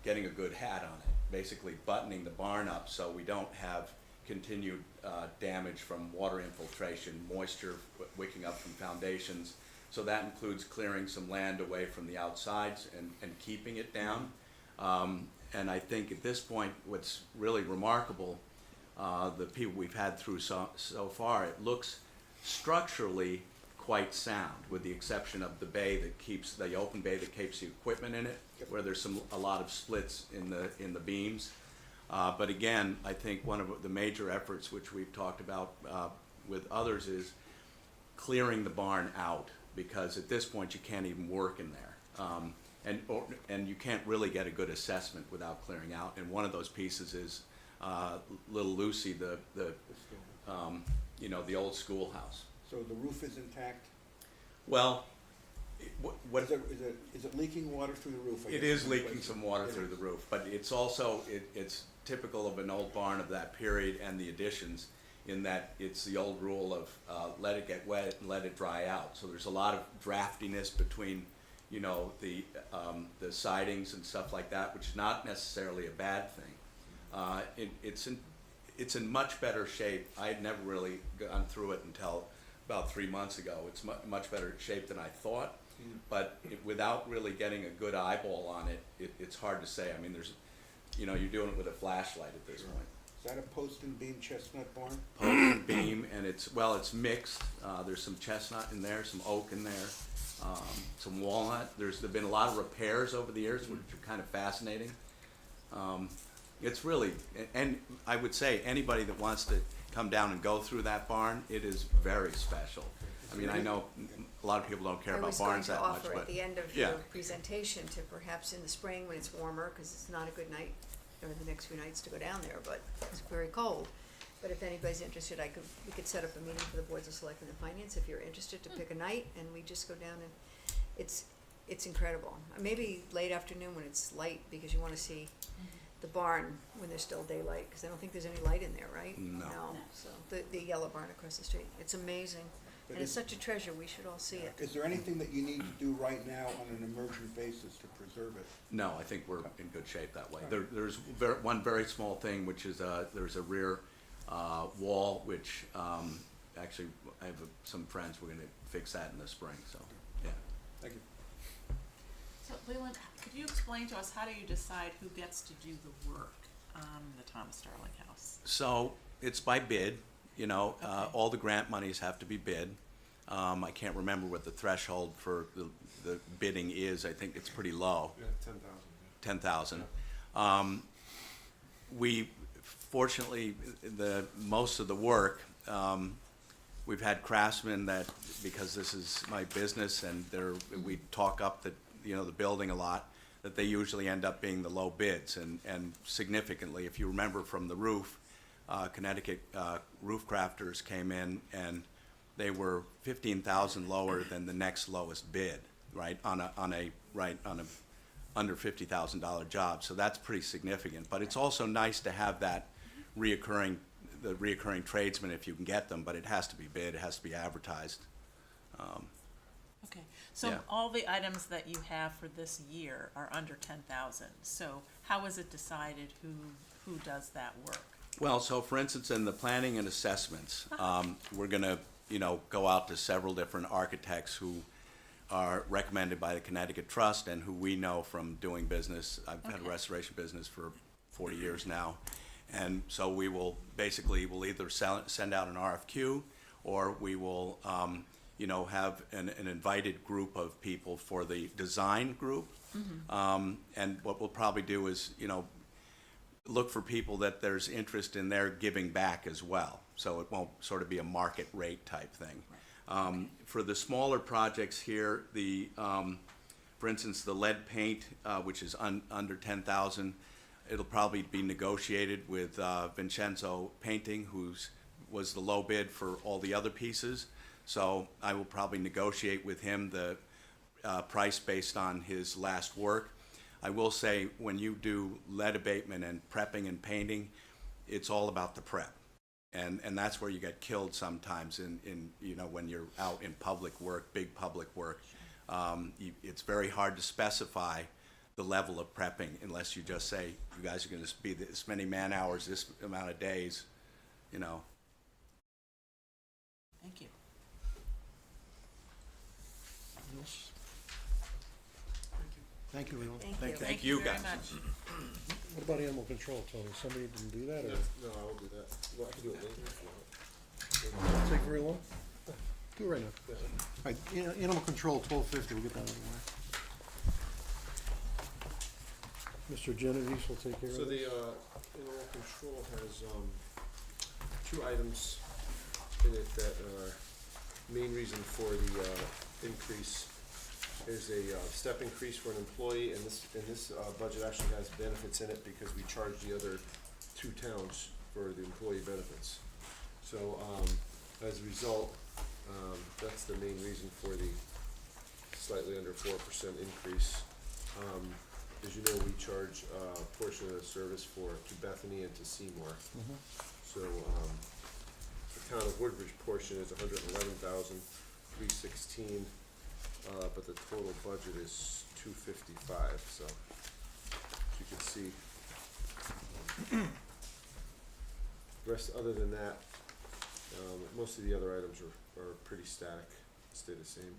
getting a good hat on it. basically buttoning the barn up so we don't have continued damage from water infiltration, moisture wicking up from foundations. So that includes clearing some land away from the outsides and keeping it down. And I think at this point, what's really remarkable, the people we've had through so far, it looks structurally quite sound, with the exception of the bay that keeps, the open bay that keeps the equipment in it, where there's a lot of splits in the beams. But again, I think one of the major efforts which we've talked about with others is clearing the barn out, because at this point you can't even work in there. And you can't really get a good assessment without clearing out. And one of those pieces is Little Lucy, you know, the old schoolhouse. So the roof is intact? Well, Is it leaking water through the roof? I it guess, is in leaking places? some water It through is. the roof, but it's also, it's typical of an old barn of that period and the additions, in that it's the old rule of let it get wet and let it dry out. So there's a lot of draftiness between, you know, the sidings and stuff like that, which is not necessarily a bad thing. It's in much better shape. I had never really gone through it until about 3 months ago. It's much better shape than I thought, but without really getting a good eyeball on it, it's hard to say. I mean, you know, you're doing it with a flashlight at this point. Is that a post and beam chestnut barn? Post and beam, and it's mixed. There's some chestnut in there, some oak in there, some walnut. There've been a lot of repairs over the years, which are kind of fascinating. It's really, and I would say anybody that wants to come down and go through that barn, it is very special. I mean, I know a lot of people don't care about barns that much, I was going to offer but at the end of yeah. your presentation to perhaps in the spring when it's warmer, because it's not a good night, or the next few nights to go down there, but it's very cold. But if anybody's interested, we could set up a meeting for the boards of selectmen and finance if you're interested to pick a night, and we just go down and it's incredible. Maybe late afternoon when it's light, because you want to see the barn when there's still daylight, because I don't think there's any light in there, right? No. So the yellow barn across the street, it's amazing, But and it's is- such a treasure. We should all see it. Is there anything that you need to do right now on an emergent basis to preserve it? No, I think we're in good shape that way. There's one very small thing, which is there's a rear wall, which actually I have some friends, we're going to fix that in the spring, so, yeah. Thank you. So Leland, could you explain to us, how do you decide who gets to do the work on the Thomas Darling House? So it's by bid, you know, all the grant monies have to be bid. I can't remember what the threshold for the bidding is. I think it's pretty low. Yeah, 10,000. 10,000. We, fortunately, most of the work, we've had craftsmen that, because this is my business and we talk up the building a lot, that they usually end up being the low bids, and significantly, if you remember from the roof, Connecticut roof crafters came in and they were 15,000 lower than the next lowest bid, right, on a under $50,000 job. So that's pretty significant. But it's also nice to have that reoccurring tradesmen if you can get them, but it has to be bid, it has to be advertised. Okay, so Yeah. all the items that you have for this year are under 10,000. So how is it decided who does that work? Well, so for instance, in the planning and assessments, we're gonna, go out to several different architects who are recommended by the Connecticut Trust and who we know from doing business. I've had a Okay. restoration business for 40 years now. And so we'll either send out an RFQ, or we will, have an invited group of people for the design group. And what we'll probably do is, look for people that there's interest in their giving back as well. So it won't sort of be a market rate type thing. For the smaller projects here, for instance, the lead paint, which is under 10,000, it'll probably be negotiated with Vincenzo Painting, was the low bid for all the other pieces. So I will probably negotiate with him the price based on his last work. I will say, when you do lead abatement and prepping and painting, it's all about the prep. And that's where you get killed sometimes when you're out in public work, big public work. It's very hard to specify the level of prepping unless you just say, you guys are gonna be this many man-hours, this amount of days, you know. Thank you. Yes. Thank you, Leland. Thank you very guys. much. What about animal control, Tony? Somebody didn't do that, or? No, I will do that. Well, I can do it later if you want. Take very long? Do it right now. All right, animal control, 1250, we'll get that out of the way. Mr. Genovese will take care of it. So the, animal control has, two items in it that are main reason for the, increase. Is a, step increase for an employee, and this budget actually has benefits in it because we charge the other two towns for the employee benefits. So, as a result, that's the main reason for the slightly under 4% increase. As you know, we charge a portion of the service to Bethany and to Seymour. So, the town of Woodbridge portion is $111,316, but the total budget is $255, so as you can see. Rest, other than that, most of the other items are pretty static, stay the same.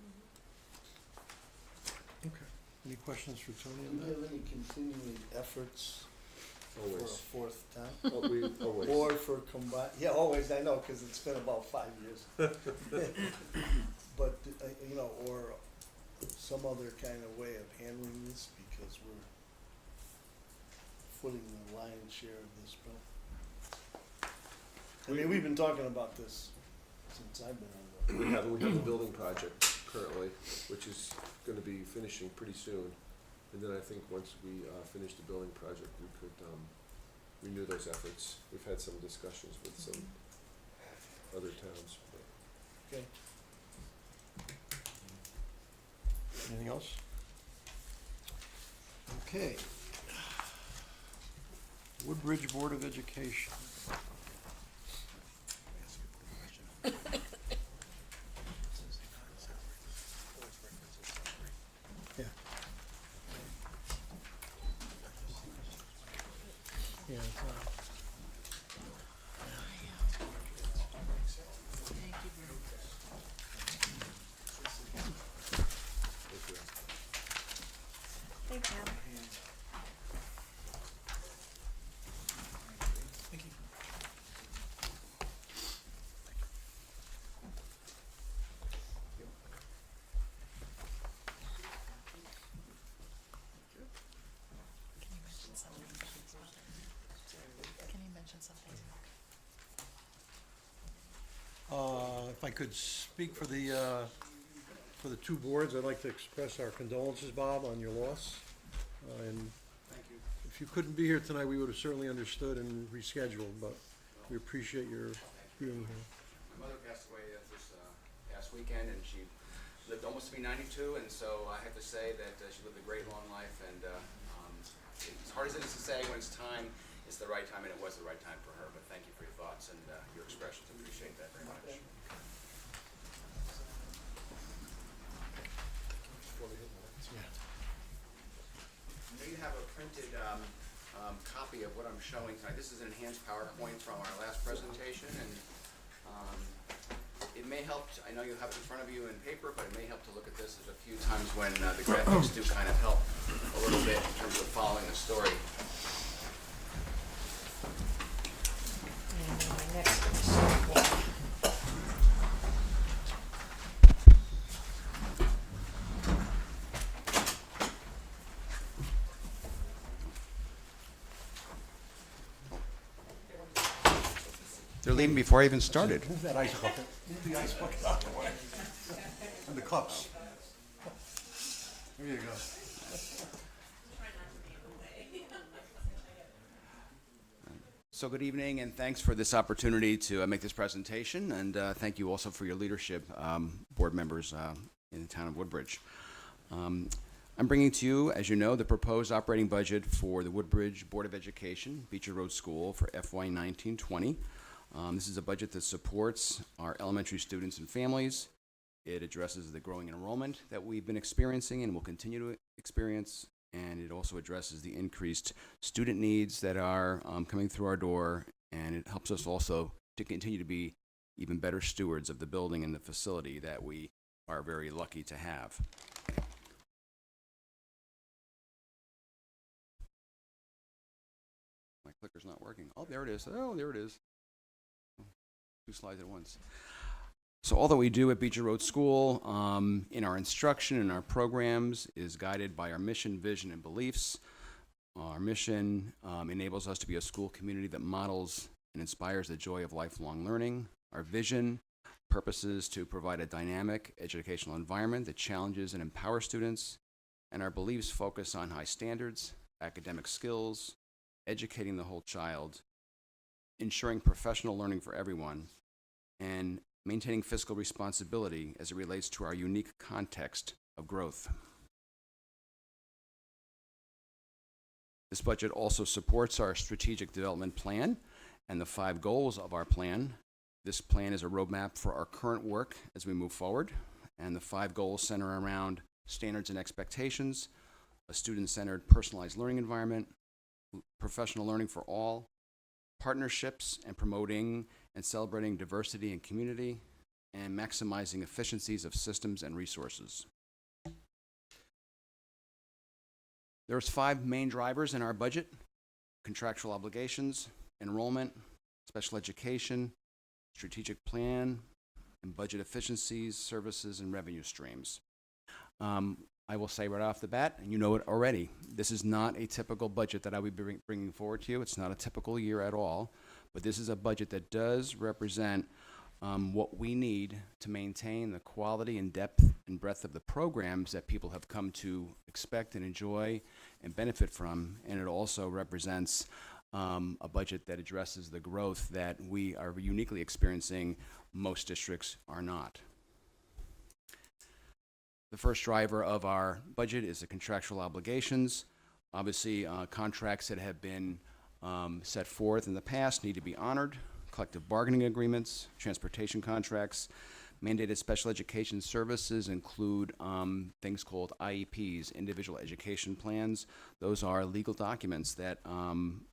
Okay. Any questions for Tony Do on we that? have any continuing efforts for a Always. fourth time? Oh, we, always. Or for combined, yeah, always, I know, cause it's been about 5 years. But, you know, or some other kind of way of handling this, because we're footing the lion's share of this bill. I mean, we've been talking about this since I've been on We have a building project currently, which is gonna be finishing pretty soon. And then I think once we, finish the building project, we could, renew those efforts. We've had some discussions with some other towns, but. Okay. Anything else? Okay. Woodbridge Board of Education. Yeah. Yeah, it's, Thanks, Al. Can you mention something? If I could speak for the two boards, I'd like to express our condolences, Bob, on your loss. And if you couldn't be here tonight, we would have certainly understood and rescheduled, but we appreciate your being here. My mother passed away this past weekend, and she lived almost to be 92, and so I have to say that she lived a great long life, and as hard as it is to say when it's time, it's the right time, and it was the right time for her, but thank you for your thoughts and your expressions. I appreciate that very much. You have a printed copy of what I'm showing tonight. This is an enhanced PowerPoint from our last presentation, and it may help, I know you have it in front of you in paper, but it may help to look at this. There's a few times when the graphics do kind of help a little bit in terms of following the story. And my next one. They're leaving before I even started. Move that ice bucket, move the ice bucket out of the way. And the cups. There you go. So good evening, and thanks for this opportunity to make this presentation, and thank you also for your leadership, board members in the town of Woodbridge. I'm bringing to you, as you know, the proposed operating budget for the Woodbridge Board of Education, Beecher Rd School for FY 19-20. This is a budget that supports our elementary students and families. It addresses the growing enrollment that we've been experiencing and will continue to experience, and it also addresses the increased student needs that are coming through our door, and it helps us also to continue to be even better stewards of the building and the facility that we are very lucky to have. My clicker's not working. Oh, there it is. Oh, there it is. 2 slides at once. So all that we do at Beecher Rd School in our instruction and our programs is guided by our mission, vision, and beliefs. Our mission enables us to be a school community that models and inspires the joy of lifelong learning. Our vision purposes to provide a dynamic educational environment that challenges and empowers students. And our beliefs focus on high standards, academic skills, educating the whole child, ensuring professional learning for everyone, and maintaining fiscal responsibility as it relates to our unique context of growth. This budget also supports our strategic development plan and the 5 goals of our plan. This plan is a roadmap for our current work as we move forward, and the 5 goals center around standards and expectations, a student-centered personalized learning environment, professional learning for all, partnerships and promoting and celebrating diversity and community, and maximizing efficiencies of systems and resources. There's 5 main drivers in our budget: contractual obligations, enrollment, special education, strategic plan, and budget efficiencies, services, and revenue streams. I will say right off the bat, and you know it already, this is not a typical budget that I would be bringing forward to you. It's not a typical year at all, but this is a budget that does represent what we need to maintain the quality and depth and breadth of the programs that people have come to expect and enjoy and benefit from, and it also represents a budget that addresses the growth that we are uniquely experiencing. Most districts are not. The first driver of our budget is the contractual obligations. Obviously, contracts that have been set forth in the past need to be honored. Collective bargaining agreements, transportation contracts, mandated special education services include things called IEPs, individual education plans. Those are legal documents that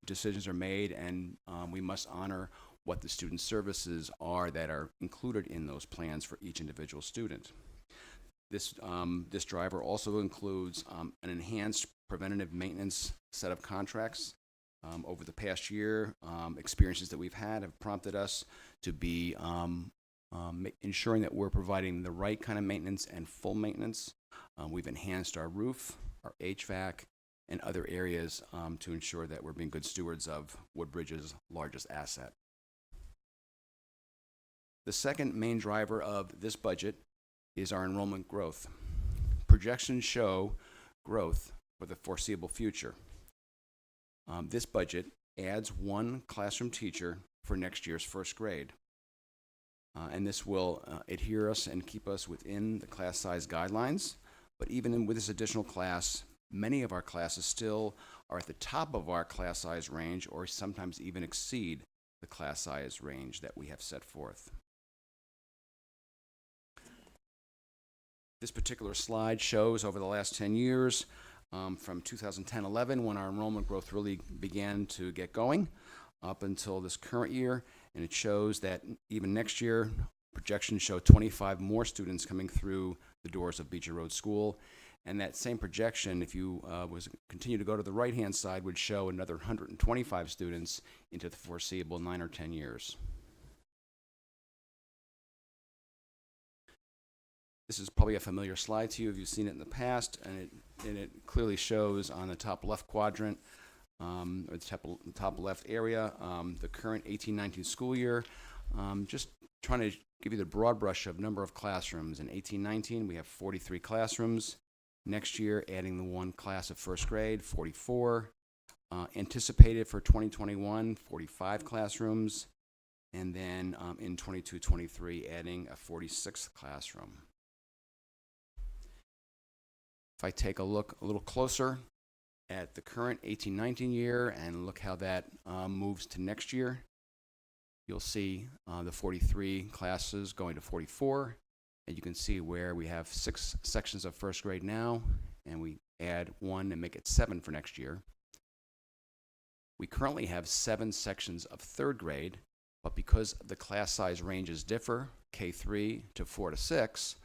decisions are made, and we must honor what the student services are that are included in those plans for each individual student. This driver also includes an enhanced preventative maintenance set of contracts. Over the past year, experiences that we've had have prompted us to be ensuring that we're providing the right kind of maintenance and full maintenance. We've enhanced our roof, our HVAC, and other areas to ensure that we're being good stewards of Woodbridge's largest asset. The second main driver of this budget is our enrollment growth. Projections show growth for the foreseeable future. This budget adds 1 classroom teacher for next year's first grade. And this will adhere us and keep us within the class size guidelines. But even with this additional class, many of our classes still are at the top of our class size range, or sometimes even exceed the class size range that we have set forth. This particular slide shows over the last 10 years, from 2010-11, when our enrollment growth really began to get going, up until this current year, and it shows that even next year, projections show 25 more students coming through the doors of Beecher Rd School, and that same projection, if you continue to go to the right-hand side, would show another 125 students into the foreseeable 9 or 10 years. This is probably a familiar slide to you if you've seen it in the past, and it clearly shows on the top left quadrant, or the top left area, the current 18-19 school year. Just trying to give you the broad brush of number of classrooms. In 18-19, we have 43 classrooms. Next year, adding the 1 class of first grade, 44. Anticipated for 2021, 45 classrooms. And then in 22-23, adding a 46th classroom. If I take a look a little closer at the current 18-19 year and look how that moves to next year, you'll see the 43 classes going to 44, and you can see where we have 6 sections of first grade now, and we add 1 and make it 7 for next year. We currently have 7 sections of 3rd grade, but because the class size ranges differ, K3 to 4 to 6,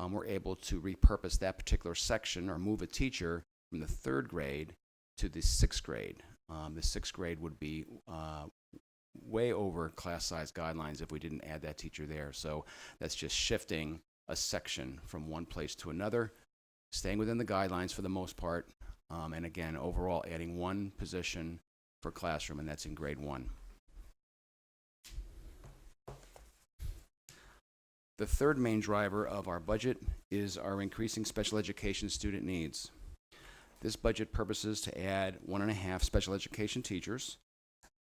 we're able to repurpose that particular section or move a teacher from the 3rd grade to the 6th grade. The 6th grade would be way over class size guidelines if we didn't add that teacher there. So that's just shifting a section from one place to another, staying within the guidelines for the most part, and again, overall adding 1 position per classroom, and that's in grade 1. The third main driver of our budget is our increasing special education student needs. This budget purposes to add 1.5 special education teachers,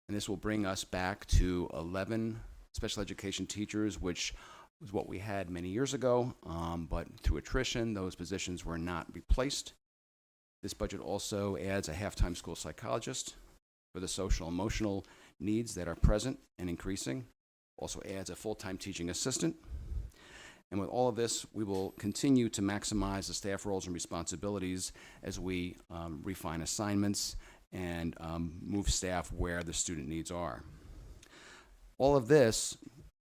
and this will bring us back to 11 special education teachers, which was what we had many years ago, but through attrition, those positions were not replaced. This budget also adds a half-time school psychologist for the social emotional needs that are present and increasing. Also adds a full-time teaching assistant. And with all of this, we will continue to maximize the staff roles and responsibilities as we refine assignments and move staff where the student needs are. All of this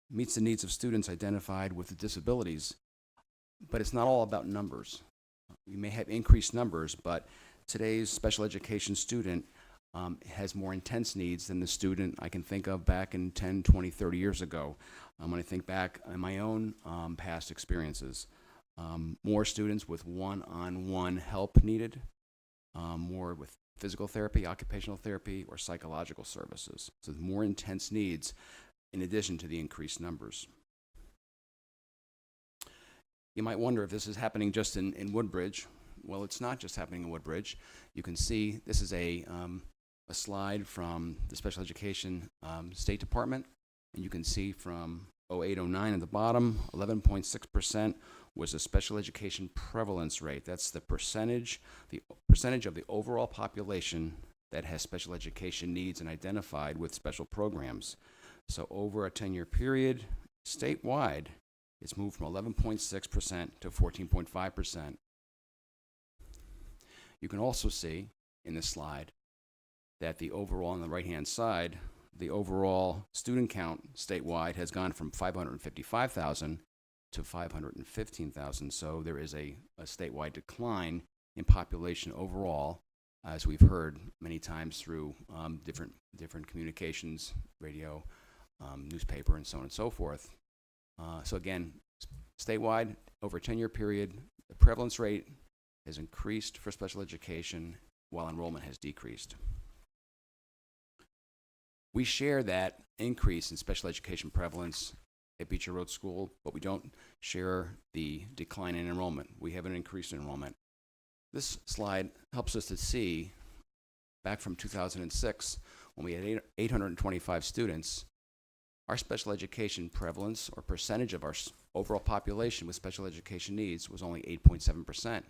meets the needs of students identified with disabilities, but it's not all about numbers. We may have increased numbers, but today's special education student has more intense needs than the student I can think of back in 10, 20, 30 years ago. When I think back on my own past experiences, more students with one-on-one help needed, more with physical therapy, occupational therapy, or psychological services. So more intense needs in addition to the increased numbers. You might wonder if this is happening just in Woodbridge. Well, it's not just happening in Woodbridge. You can see this is a slide from the Special Education State Department, and you can see from 08-09 at the bottom, 11.6% was the special education prevalence rate. That's the percentage of the overall population that has special education needs and identified with special programs. So over a 10-year period, statewide, it's moved from 11.6% to 14.5%. You can also see in this slide that the overall, on the right-hand side, the overall student count statewide has gone from 555,000 to 515,000. So there is a statewide decline in population overall, as we've heard many times through different communications, radio, newspaper, and so on and so forth. So again, statewide, over a 10-year period, the prevalence rate has increased for special education while enrollment has decreased. We share that increase in special education prevalence at Beecher Rd School, but we don't share the decline in enrollment. We have an increase in enrollment. This slide helps us to see, back from 2006, when we had 825 students, our special education prevalence or percentage of our overall population with special education needs was only 8.7%.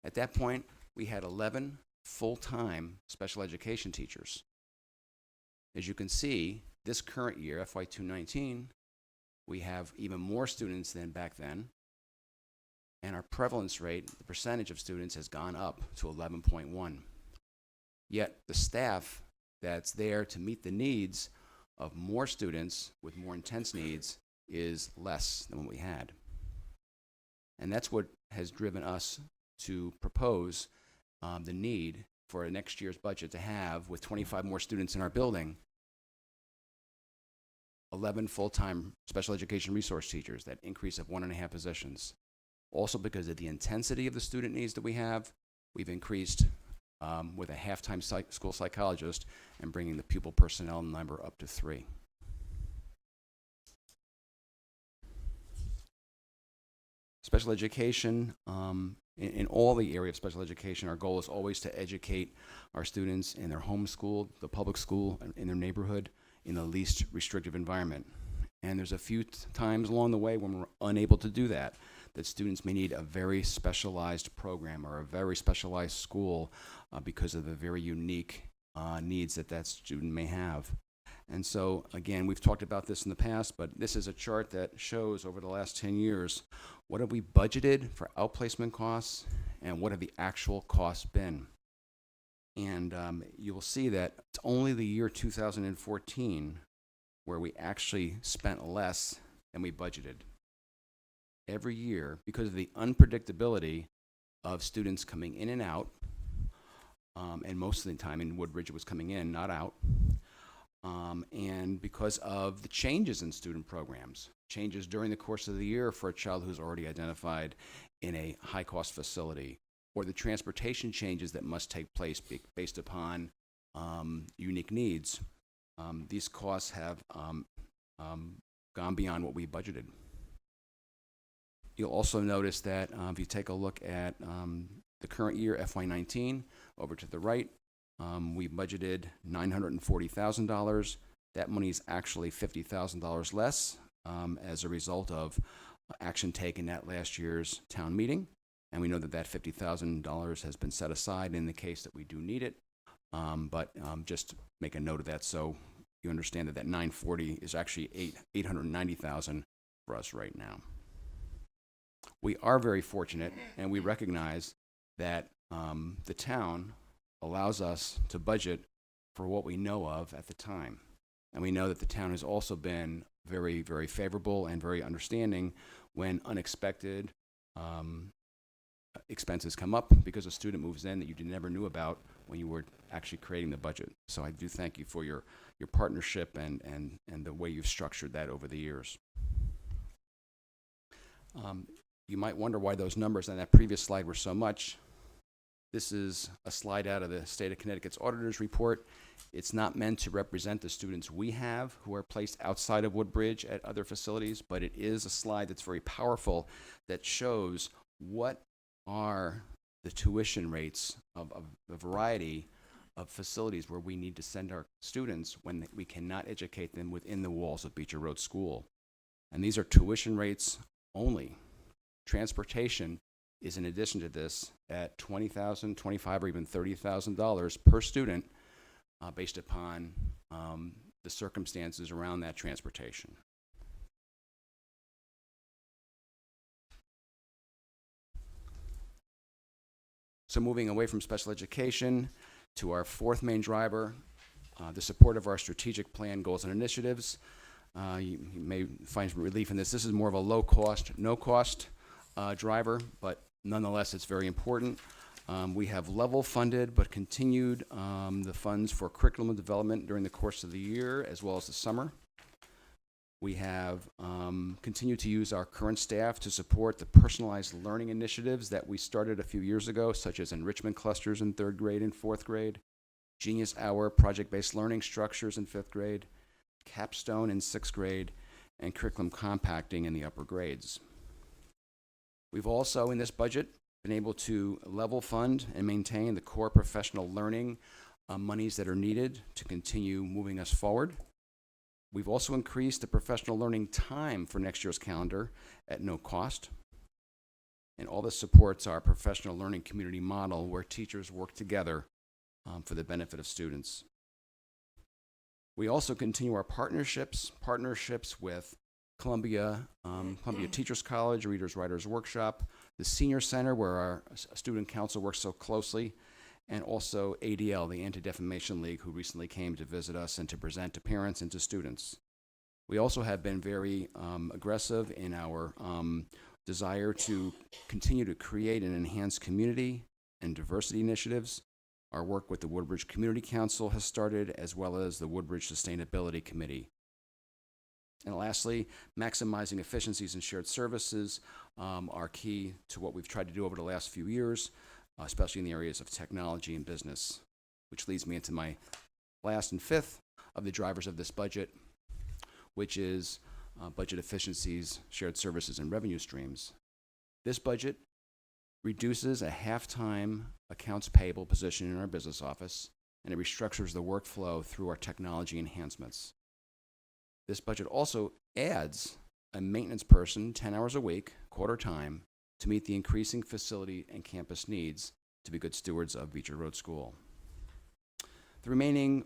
At that point, we had 11 full-time special education teachers. As you can see, this current year, FY219, we have even more students than back then, and our prevalence rate, the percentage of students, has gone up to 11.1. Yet the staff that's there to meet the needs of more students with more intense needs is less than what we had. And that's what has driven us to propose the need for next year's budget to have, with 25 more students in our building, 11 full-time special education resource teachers, that increase of 1.5 positions. Also because of the intensity of the student needs that we have, we've increased with a half-time school psychologist and bringing the pupil personnel number up to 3. Special education, in all the area of special education, our goal is always to educate our students in their home school, the public school, in their neighborhood, in the least restrictive environment. And there's a few times along the way when we're unable to do that, that students may need a very specialized program or a very specialized school because of the very unique needs that that student may have. And so, again, we've talked about this in the past, but this is a chart that shows over the last 10 years, what have we budgeted for outplacement costs and what have the actual costs been. And you will see that it's only the year 2014 where we actually spent less than we budgeted. Every year, because of the unpredictability of students coming in and out, and most of the time in Woodbridge it was coming in, not out, and because of the changes in student programs, changes during the course of the year for a child who's already identified in a high-cost facility, or the transportation changes that must take place based upon unique needs, these costs have gone beyond what we budgeted. You'll also notice that if you take a look at the current year, FY19, over to the right, we budgeted $940,000. That money is actually $50,000 less as a result of action taken at last year's town meeting. And we know that that $50,000 has been set aside in the case that we do need it. But just make a note of that so you understand that that $940 is actually $890,000 for us right now. We are very fortunate, and we recognize that the town allows us to budget for what we know of at the time. And we know that the town has also been very, very favorable and very understanding when unexpected expenses come up because a student moves in that you never knew about when you were actually creating the budget. So I do thank you for your partnership and the way you've structured that over the years. You might wonder why those numbers on that previous slide were so much. This is a slide out of the State of Connecticut's Auditor's Report. It's not meant to represent the students we have who are placed outside of Woodbridge at other facilities, but it is a slide that's very powerful that shows what are the tuition rates of a variety of facilities where we need to send our students when we cannot educate them within the walls of Beecher Rd School. And these are tuition rates only. Transportation is in addition to this at $20,000, $25,000, or even $30,000 per student based upon the circumstances around that transportation. So moving away from special education to our fourth main driver, the support of our strategic plan, goals, and initiatives. You may find some relief in this. This is more of a low cost, no cost driver, but nonetheless, it's very important. We have level funded but continued the funds for curriculum development during the course of the year as well as the summer. We have continued to use our current staff to support the personalized learning initiatives that we started a few years ago, such as enrichment clusters in 3rd grade and 4th grade, Genius Hour project-based learning structures in 5th grade, Capstone in 6th grade, and curriculum compacting in the upper grades. We've also, in this budget, been able to level fund and maintain the core professional learning monies that are needed to continue moving us forward. We've also increased the professional learning time for next year's calendar at no cost. And all this supports our professional learning community model where teachers work together for the benefit of students. We also continue our partnerships with Columbia Teachers College, Readers Writers Workshop, the Senior Center where our student council works so closely, and also ADL, the Anti-Defamation League, who recently came to visit us and to present to parents and to students. We also have been very aggressive in our desire to continue to create and enhance community and diversity initiatives. Our work with the Woodbridge Community Council has started, as well as the Woodbridge Sustainability Committee. And lastly, maximizing efficiencies in shared services are key to what we've tried to do over the last few years, especially in the areas of technology and business, which leads me into my last and fifth of the drivers of this budget, which is budget efficiencies, shared services, and revenue streams. This budget reduces a half-time accounts payable position in our business office, and it restructures the workflow through our technology enhancements. This budget also adds a maintenance person 10 hours a week, quarter time, to meet the increasing facility and campus needs to be good stewards of Beecher Rd School. The remaining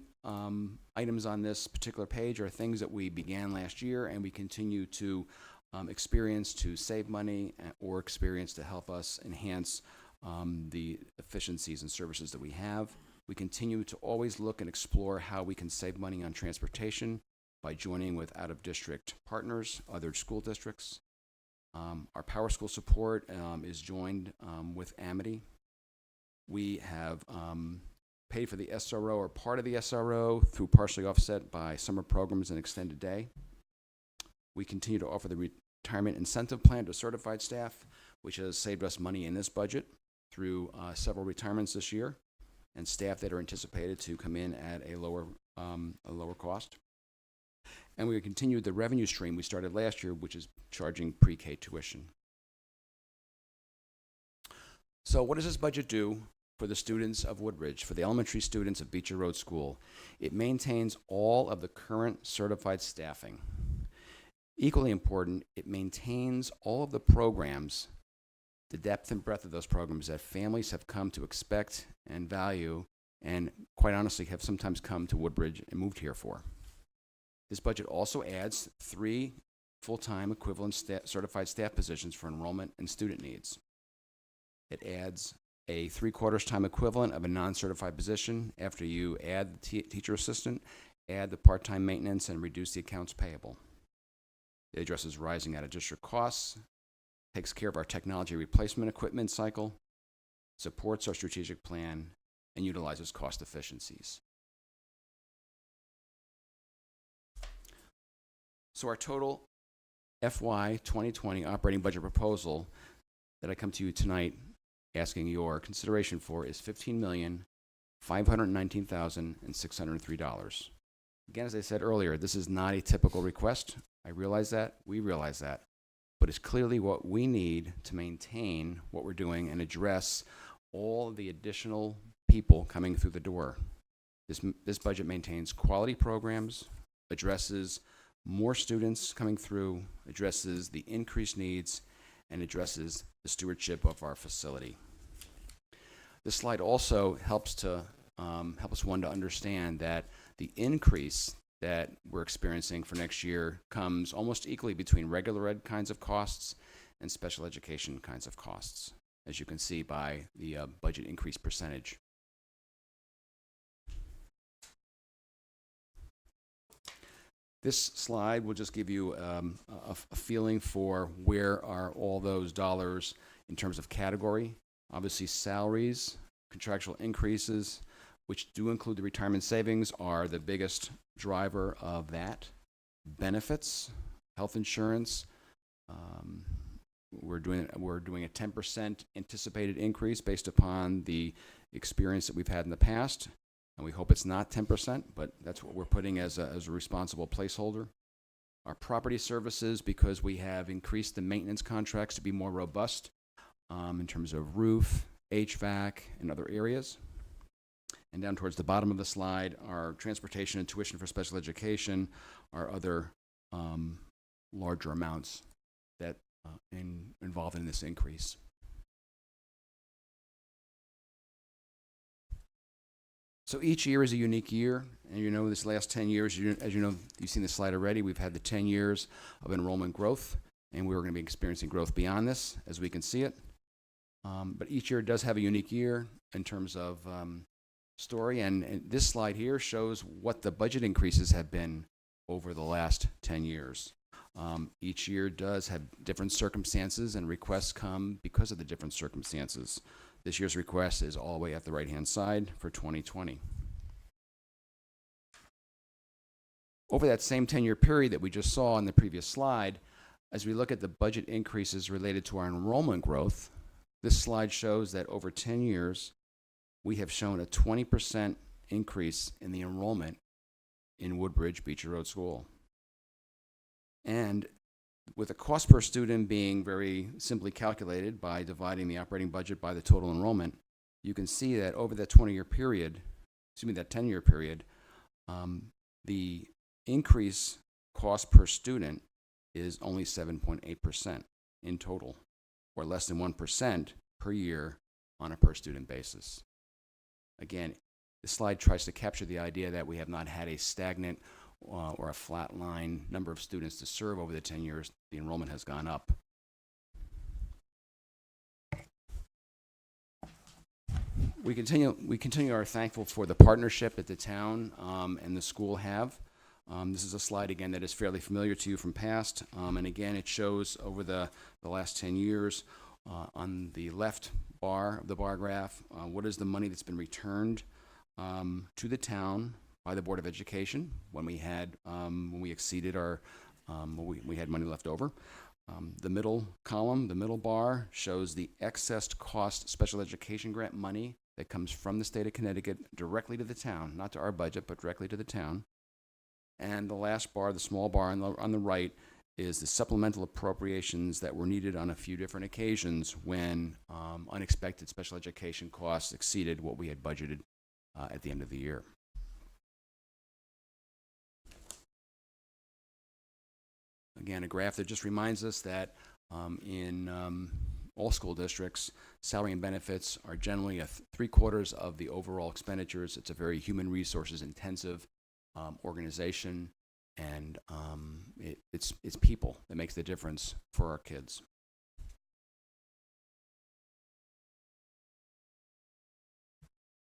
items on this particular page are things that we began last year and we continue to experience to save money or experience to help us enhance the efficiencies and services that we have. We continue to always look and explore how we can save money on transportation by joining with out-of-district partners, other school districts. Our Power School support is joined with Amity. We have paid for the SRO or part of the SRO through partially offset by summer programs and extended day. We continue to offer the retirement incentive plan to certified staff, which has saved us money in this budget through several retirements this year, and staff that are anticipated to come in at a lower cost. And we continued the revenue stream we started last year, which is charging pre-K tuition. So what does this budget do for the students of Woodbridge, for the elementary students of Beecher Rd School? It maintains all of the current certified staffing. Equally important, it maintains all of the programs, the depth and breadth of those programs that families have come to expect and value, and quite honestly have sometimes come to Woodbridge and moved here for. This budget also adds 3 full-time equivalent certified staff positions for enrollment and student needs. It adds a 3/4 time equivalent of a non-certified position after you add the teacher assistant, add the part-time maintenance, and reduce the accounts payable. It addresses rising out-of-district costs, takes care of our technology replacement equipment cycle, supports our strategic plan, and utilizes cost efficiencies. So our total FY 2020 operating budget proposal that I come to you tonight asking your consideration for is $15,519,603. Again, as I said earlier, this is not a typical request. I realize that, we realize that, but it's clearly what we need to maintain what we're doing and address all of the additional people coming through the door. This budget maintains quality programs, addresses more students coming through, addresses the increased needs, and addresses the stewardship of our facility. This slide also helps us to understand that the increase that we're experiencing for next year comes almost equally between regular ed kinds of costs and special education kinds of costs, as you can see by the budget increase percentage. This slide will just give you a feeling for where are all those dollars in terms of category. Obviously, salaries, contractual increases, which do include the retirement savings, are the biggest driver of that. Benefits, health insurance, we're doing a 10% anticipated increase based upon the experience that we've had in the past. And we hope it's not 10%, but that's what we're putting as a responsible placeholder. Our property services, because we have increased the maintenance contracts to be more robust in terms of roof, HVAC, and other areas. And down towards the bottom of the slide, our transportation and tuition for special education are other larger amounts that involved in this increase. So each year is a unique year, and you know this last 10 years, as you know, you've seen this slide already, we've had the 10 years of enrollment growth, and we're going to be experiencing growth beyond this as we can see it. But each year does have a unique year in terms of story, and this slide here shows what the budget increases have been over the last 10 years. Each year does have different circumstances, and requests come because of the different circumstances. This year's request is all the way at the right-hand side for 2020. Over that same 10-year period that we just saw in the previous slide, as we look at the budget increases related to our enrollment growth, this slide shows that over 10 years, we have shown a 20% increase in the enrollment in Woodbridge BOE+Beecher Rd School. And with the cost per student being very simply calculated by dividing the operating budget by the total enrollment, you can see that over that 10-year period, the increase cost per student is only 7.8% in total, or less than 1% per year on a per student basis. Again, this slide tries to capture the idea that we have not had a stagnant or a flat line number of students to serve over the 10 years. The enrollment has gone up. We are thankful for the partnership that the town and the school have. This is a slide, again, that is fairly familiar to you from past. And again, it shows over the last 10 years, on the left bar of the bar graph, what is the money that's been returned to the town by the Board of Education when we exceeded our, we had money left over. The middle column, the middle bar, shows the excess cost special education grant money that comes from the state of Connecticut directly to the town, not to our budget, but directly to the town. And the last bar, the small bar on the right, is the supplemental appropriations that were needed on a few different occasions when unexpected special education costs exceeded what we had budgeted at the end of the year. Again, a graph that just reminds us that in all school districts, salary and benefits are generally 3/4 of the overall expenditures. It's a very human resources intensive organization, and it's people that makes the difference for our kids.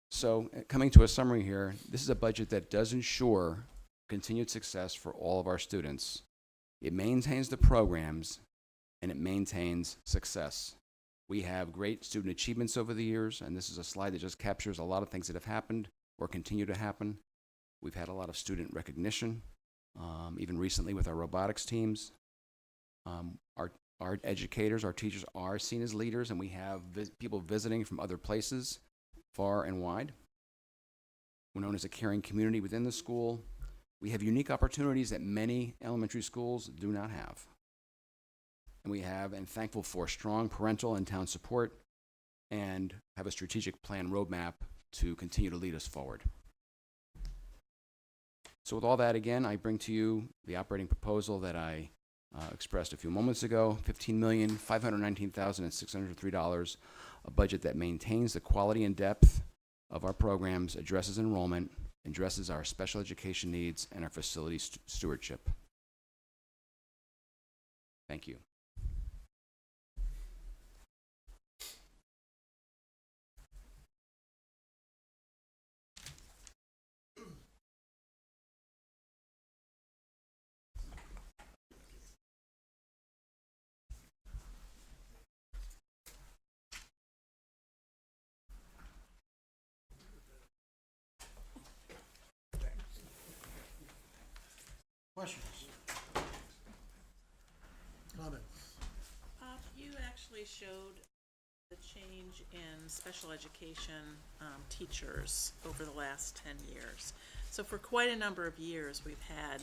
So, coming to a summary here, this is a budget that does ensure continued success for all of our students. It maintains the programs, and it maintains success. We have great student achievements over the years, and this is a slide that just captures a lot of things that have happened or continue to happen. We've had a lot of student recognition, even recently with our robotics teams. Our educators, our teachers are seen as leaders, and we have people visiting from other places, far and wide. We're known as a caring community within the school. We have unique opportunities that many elementary schools do not have. And we have, and thankful for, strong parental and town support, and have a strategic plan roadmap to continue to lead us forward. So with all that, again, I bring to you the operating proposal that I expressed a few moments ago, $15,519,603, a budget that maintains the quality and depth of our programs, addresses enrollment, addresses our special education needs, and our facility stewardship. Thank you. Questions? Comments? You actually showed the change in special education teachers over the last 10 years. So for quite a number of years, we've had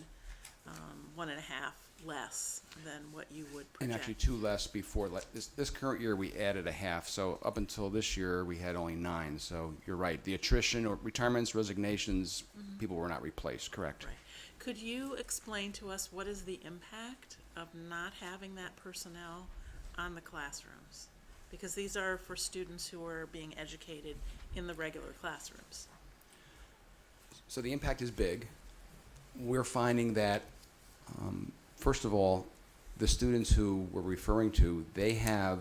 1.5 less than what you would project. And actually 2 less before. This current year, we added a half. So up until this year, we had only 9. So you're right. The attrition or retirements, resignations, people were not replaced, correct? Right. Could you explain to us what is the impact of not having that personnel on the classrooms? Because these are for students who are being educated in the regular classrooms. So the impact is big. We're finding that, first of all, the students who we're referring to, they have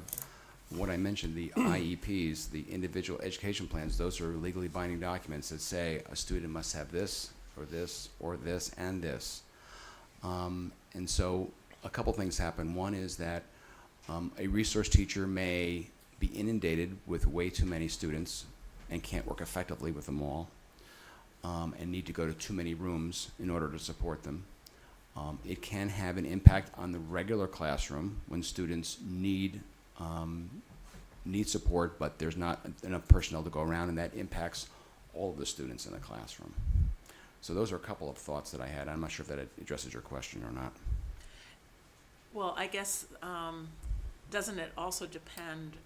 what I mentioned, the IEPs, the individual education plans. Those are legally binding documents that say a student must have this, or this, or this, and this. And so a couple things happen. One is that a resource teacher may be inundated with way too many students and can't work effectively with them all, and need to go to too many rooms in order to support them. It can have an impact on the regular classroom when students need support, but there's not enough personnel to go around, and that impacts all of the students in the classroom. So those are a couple of thoughts that I had. I'm not sure if that addresses your question or not. Well, I guess, doesn't it also depend,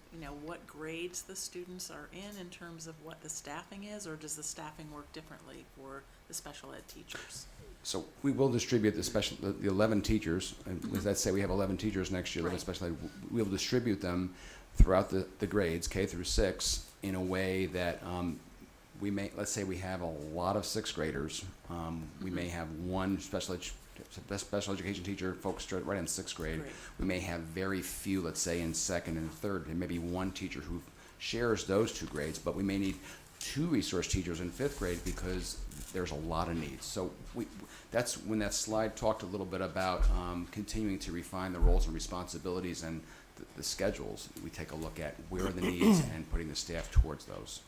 what grades the students are in terms of what the staffing is, or does the staffing work differently for the special ed teachers? So we will distribute the 11 teachers, and let's say we have 11 teachers next year, 11 special ed, we'll distribute them throughout the grades, K through 6, in a way that we may, let's say we have a lot of 6th graders. We may have one special education teacher focused right in 6th grade. Great. We may have very few, let's say, in 2nd and 3rd, and maybe one teacher who shares those 2 grades, but we may need 2 resource teachers in 5th grade because there's a lot of needs. So that's when that slide talked a little bit about continuing to refine the roles and responsibilities and the schedules. We take a look at where are the needs and putting the staff towards those.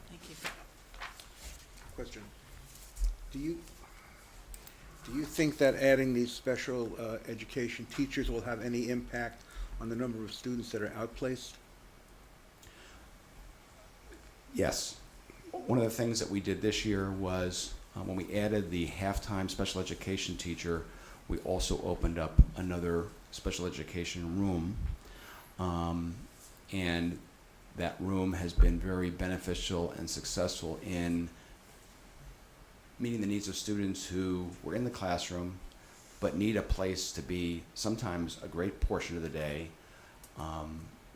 Thank you. Question. Do you think that adding these special education teachers will have any impact on the number of students that are outplaced? Yes. One of the things that we did this year was when we added the half-time special education teacher, we also opened up another special education room. And that room has been very beneficial and successful in meeting the needs of students who were in the classroom but need a place to be sometimes a great portion of the day,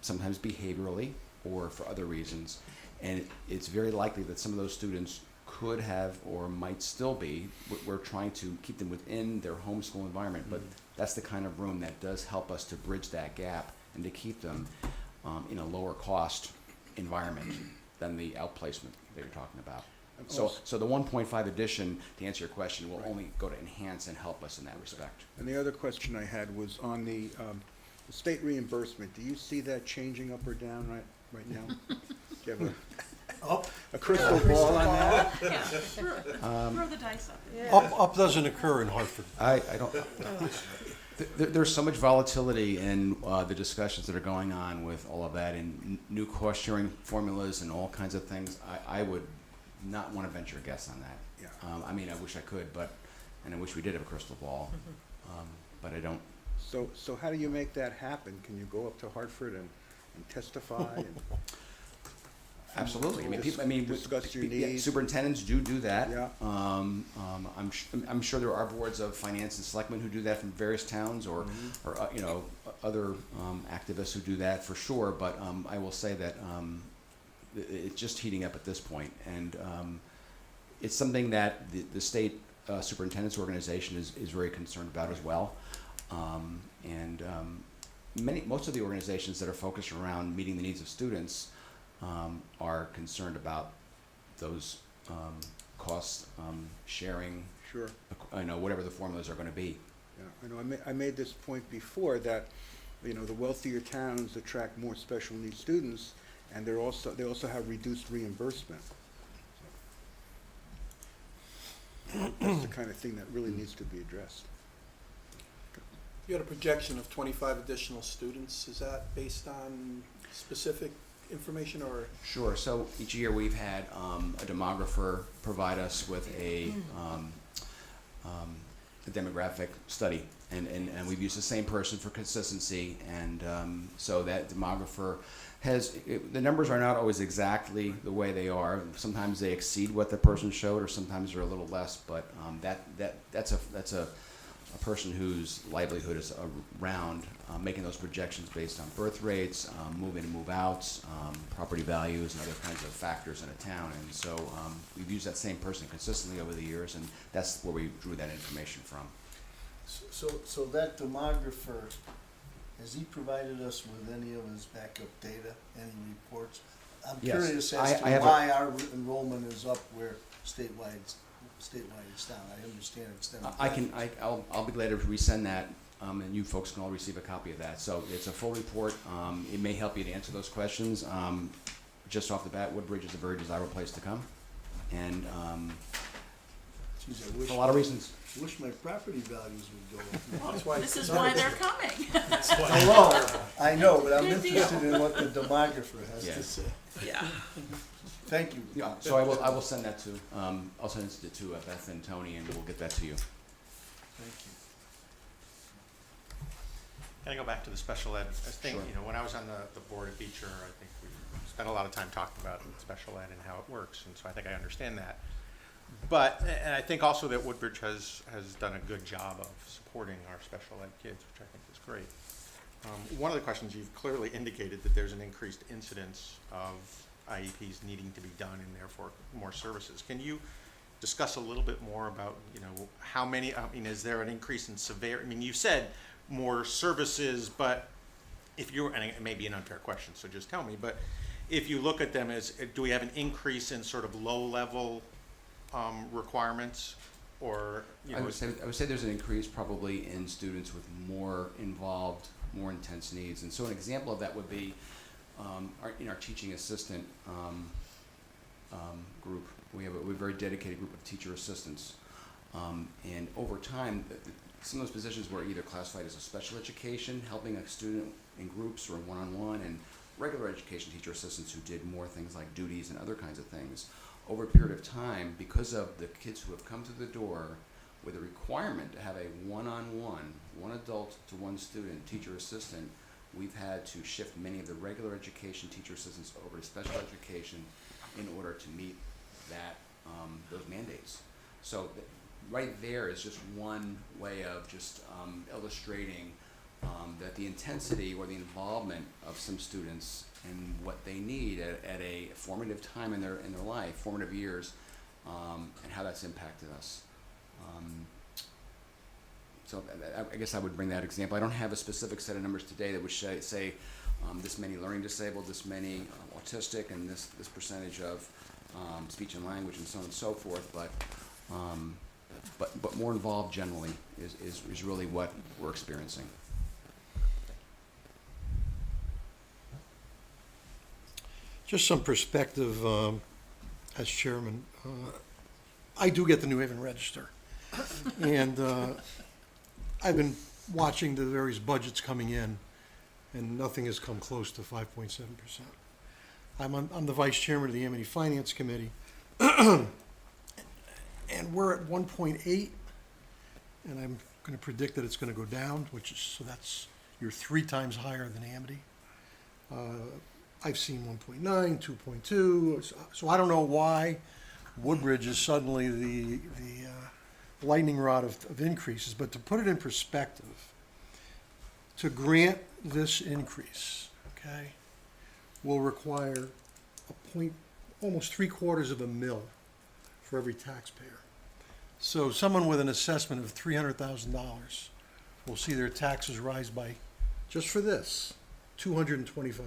sometimes behaviorally or for other reasons. And it's very likely that some of those students could have or might still be. We're trying to keep them within their homeschool environment, but that's the kind of room that does help us to bridge that gap and to keep them in a lower cost environment than the outplacement that you're talking about. So the 1.5 addition, to answer your question, will only go to enhance and help us in that respect. And the other question I had was on the state reimbursement. Do you see that changing up or down right now? Do you have a crystal ball on that? Yeah, throw the dice up. Up doesn't occur in Hartford. I don't. There's so much volatility in the discussions that are going on with all of that and new cost sharing formulas and all kinds of things. I would not want to venture a guess on that. Yeah. I mean, I wish I could, and I wish we did have a crystal ball, but I don't. So how do you make that happen? Can you go up to Hartford and testify? And Absolutely. I mean, discuss your needs. Superintendents do that. Yeah. I'm sure there are boards of finance and selectmen who do that from various towns, or other activists who do that for sure. But I will say that it's just heating up at this point, and it's something that the state superintendent's organization is very concerned about as well. Most of the organizations that are focused around meeting the needs of students are concerned about those cost sharing. Sure. Whatever the formulas are going to be. Yeah, I know. I made this point before that, the wealthier towns attract more special needs students, and they also have reduced reimbursement. That's the kind of thing that really needs to be addressed. You had a projection of 25 additional students. Is that based on specific information or? Sure. So each year we've had a demographer provide us with a demographic study, and we've used the same person for consistency, and so that demographer the numbers are not always exactly the way they are. Sometimes they exceed what the person showed, or sometimes they're a little less, but that's a person whose livelihood is around making those projections based on birth rates, move-in and move-outs, property values, and other kinds of factors in a town. And so we've used that same person consistently over the years, and that's where we drew that information from. So that demographer, has he provided us with any of his backup data, any reports? I'm Yes. curious as to I have why our enrollment is up where statewide is down. I understand it's down. I'll be glad to resend that, and you folks can all receive a copy of that. So it's a full report. It may help you to answer those questions. Just off the bat, Woodbridge is a very desirable place to come, and Geez, for a lot of reasons. I wish my property values would go up. That's why This is why they're coming. Hello, I know, but I'm Good deal. interested in what the demographer has Yeah. to say. Yeah. Thank you. Yeah, so I will send that to I'll send it to Beth and Tony, and we'll get that to you. Thank you. Can I go back to the special ed? I think, Sure. when I was on the board at Beecher, I think we spent a lot of time talking about special ed and how it works, and so I think I understand that. But, and I think also that Woodbridge has done a good job of supporting our special ed kids, which I think is great. One of the questions, you've clearly indicated that there's an increased incidence of IEPs needing to be done and therefore more services. Can you discuss a little bit more about, how many, is there an increase in severity? I mean, you said more services, but if you're, and it may be an unfair question, so just tell me, but if you look at them as, do we have an increase in sort of low-level requirements, or, you know? I would say there's an increase probably in students with more involved, more intense needs. And so an example of that would be in our teaching assistant group. We have a very dedicated group of teacher assistants. And over time, some of those positions were either classified as a special education, helping a student in groups or one-on-one, and regular education teacher assistants who did more things like duties and other kinds of things. Over a period of time, because of the kids who have come through the door with a requirement to have a one-on-one, one adult to one student, teacher assistant, we've had to shift many of the regular education teacher assistants over to special education in order to meet that, those mandates. So right there is just one way of just illustrating that the intensity or the involvement of some students and what they need at a formative time in their life, formative years, and how that's impacted us. So I guess I would bring that example. I don't have a specific set of numbers today that would say this many learning disabled, this many autistic, and this percentage of speech and language and so on and so forth, but more involved generally is really what we're experiencing. Just some perspective as chairman. I do get the New Haven Register, and I've been watching the various budgets coming in, and nothing has come close to 5.7%. I'm the vice chairman of the Amity Finance Committee, and we're at 1.8, and I'm going to predict that it's going to go down, so that's you're 3 times higher than Amity. I've seen 1.9, 2.2, so I don't know why Woodbridge is suddenly the lightning rod of increases, but to put it in perspective, to grant this increase, okay, will require almost 3/4 of a mil for every taxpayer. So someone with an assessment of $300,000 will see their taxes rise by, just for this, $225.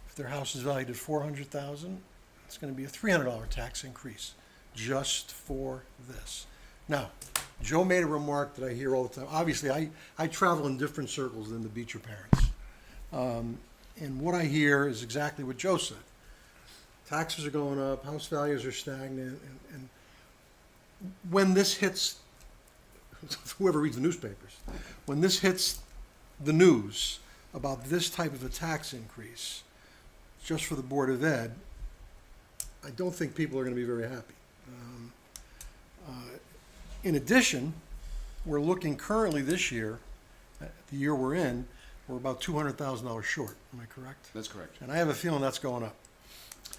If their house is valued at $400,000, it's going to be a $300 tax increase just for this. Now, Joe made a remark that I hear all the time. Obviously, I travel in different circles than the Beecher parents. And what I hear is exactly what Joe said. Taxes are going up, house values are stagnant, and when this hits, whoever reads the newspapers, when this hits the news about this type of a tax increase, just for the Board of Ed, I don't think people are going to be very happy. In addition, we're looking currently this year, the year we're in, we're about $200,000 short. Am I correct? That's correct. And I have a feeling that's going up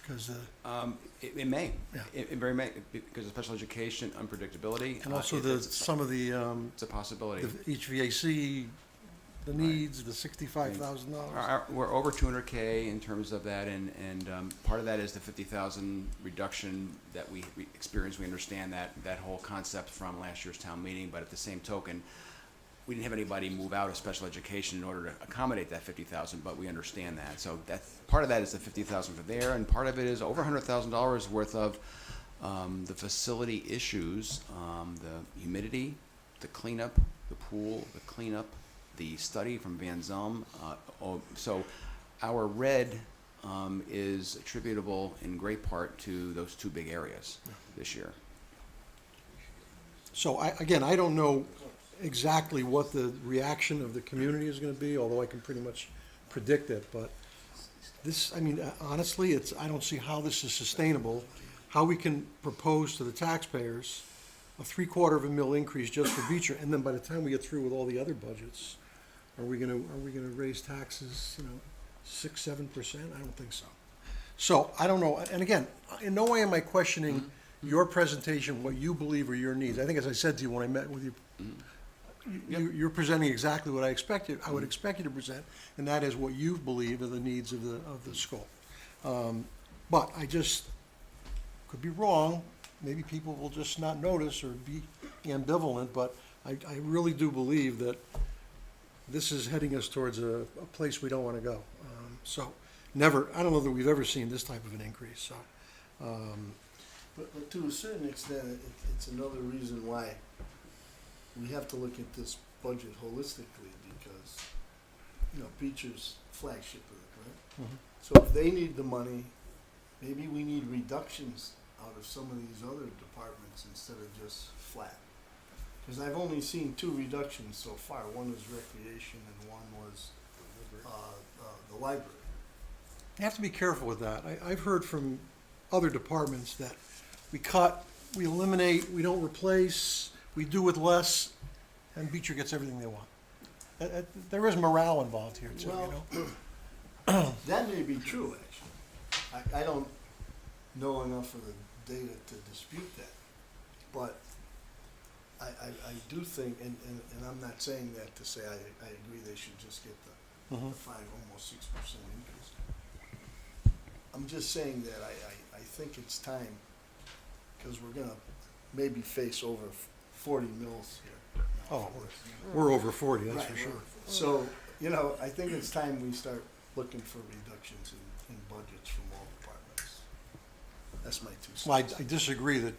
because it may. Yeah. It very may, because of special education unpredictability, and also some of the it's a possibility. the HVAC, the needs, the $65,000. We're over 200K in terms of that, and part of that is the 50,000 reduction that we experienced. We understand that whole concept from last year's town meeting, but at the same token, we didn't have anybody move out of special education in order to accommodate that 50,000, but we understand that. So that's part of that is the 50,000 for there, and part of it is over $100,000 worth of the facility issues, the humidity, the cleanup, the pool, the cleanup, the study from Van Zelm. So our red is attributable in great part to those 2 big areas this year. So I don't know exactly what the reaction of the community is going to be, although I can pretty much predict it. But this, I mean, honestly, I don't see how this is sustainable, how we can propose to the taxpayers a 3/4 of a mil increase just for Beecher, and then by the time we get through with all the other budgets, are we going to raise taxes, 6-7%? I don't think so. So I don't know. And again, in no way am I questioning your presentation, what you believe are your needs. I think, as I said to you when I met with you, you're presenting exactly what I expected. I would expect you to present, and that is what you believe are the needs of the school. But I just could be wrong. Maybe people will just not notice or be ambivalent. But I really do believe that this is heading us towards a place we don't want to go. So never, I don't know that we've ever seen this type of an increase, so. But to a certain extent, it's another reason why we have to look at this budget holistically, because, you know, Beecher's flagship, right? So if they need the money, maybe we need reductions out of some of these other departments instead of just flat. Because I've only seen 2 reductions so far. One was recreation and one was the library. You have to be careful with that. I've heard from other departments that we cut, we eliminate, we don't replace, we do with less, and Beecher gets everything they want. There is morale involved here too, you know? That may be true, actually. I don't know enough of the data to dispute that. But I do think, and I'm not saying that to say I agree they should just get the 5, almost 6% increase. I'm just saying that I think it's time, because we're gonna maybe face over 40 mils here. Oh, we're over 40, that's for Right, sure. So, you know, I think it's time we start looking for reductions in budgets from all departments. That's my 2 cents. Well, I disagree that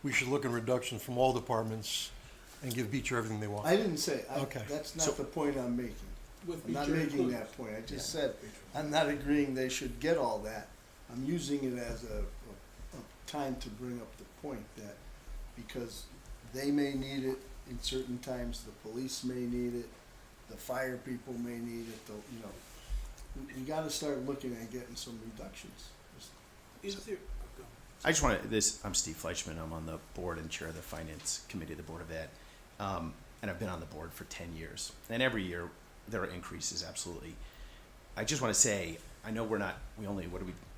we should look at reductions from all departments and give Beecher everything they want. I didn't say, Okay. that's not the point I'm making. With I'm not Beecher making included. that point. I just said, I'm not agreeing they should get all that. I'm using it as a time to bring up the point that, because they may need it in certain times, the police may need it, the fire people may need it, you know, we gotta start looking at getting some reductions. Is there, I just want to, I'm Steve Fleischman. I'm on the board and chair of the Finance Committee of the Board of Ed. And I've been on the board for 10 years. And every year there are increases, absolutely. I just want to say, I know we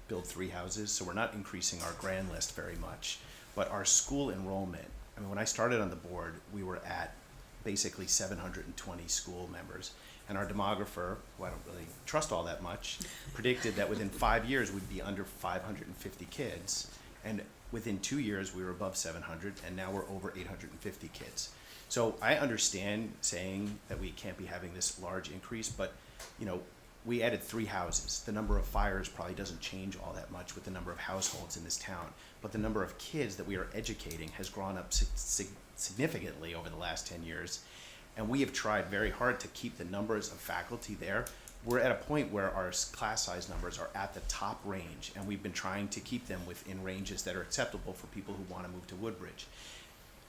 build 3 houses, so we're not increasing our grand list very much. But our school enrollment, I mean, when I started on the board, we were at basically 720 school members. And our demographer, who I don't really trust all that much, predicted that within 5 years we'd be under 550 kids. And within 2 years we were above 700, and now we're over 850 kids. So I understand saying that we can't be having this large increase, but, you know, we added 3 houses. The number of fires probably doesn't change all that much with the number of households in this town, but the number of kids that we are educating has grown up significantly over the last 10 years. And we have tried very hard to keep the numbers of faculty there. We're at a point where our class size numbers are at the top range, and we've been trying to keep them within ranges that are acceptable for people who want to move to Woodbridge.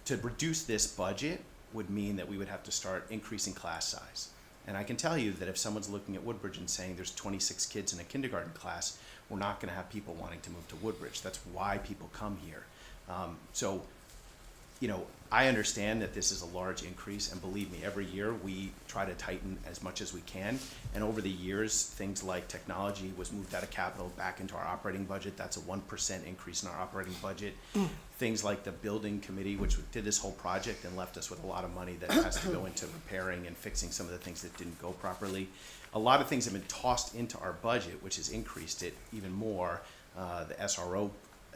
To reduce this budget would mean that we would have to start increasing class size. And I can tell you that if someone's looking at Woodbridge and saying there's 26 kids in a kindergarten class, we're not going to have people wanting to move to Woodbridge. That's why people come here. So, you know, I understand that this is a large increase, and believe me, every year we try to tighten as much as we can. And over the years, things like technology was moved out of capital back into our operating budget. That's a 1% increase in our operating budget. Things like the Building Committee, which did this whole project and left us with a lot of money that has to go into repairing and fixing some of the things that didn't go properly. A lot of things have been tossed into our budget, which has increased it even more. The SRO,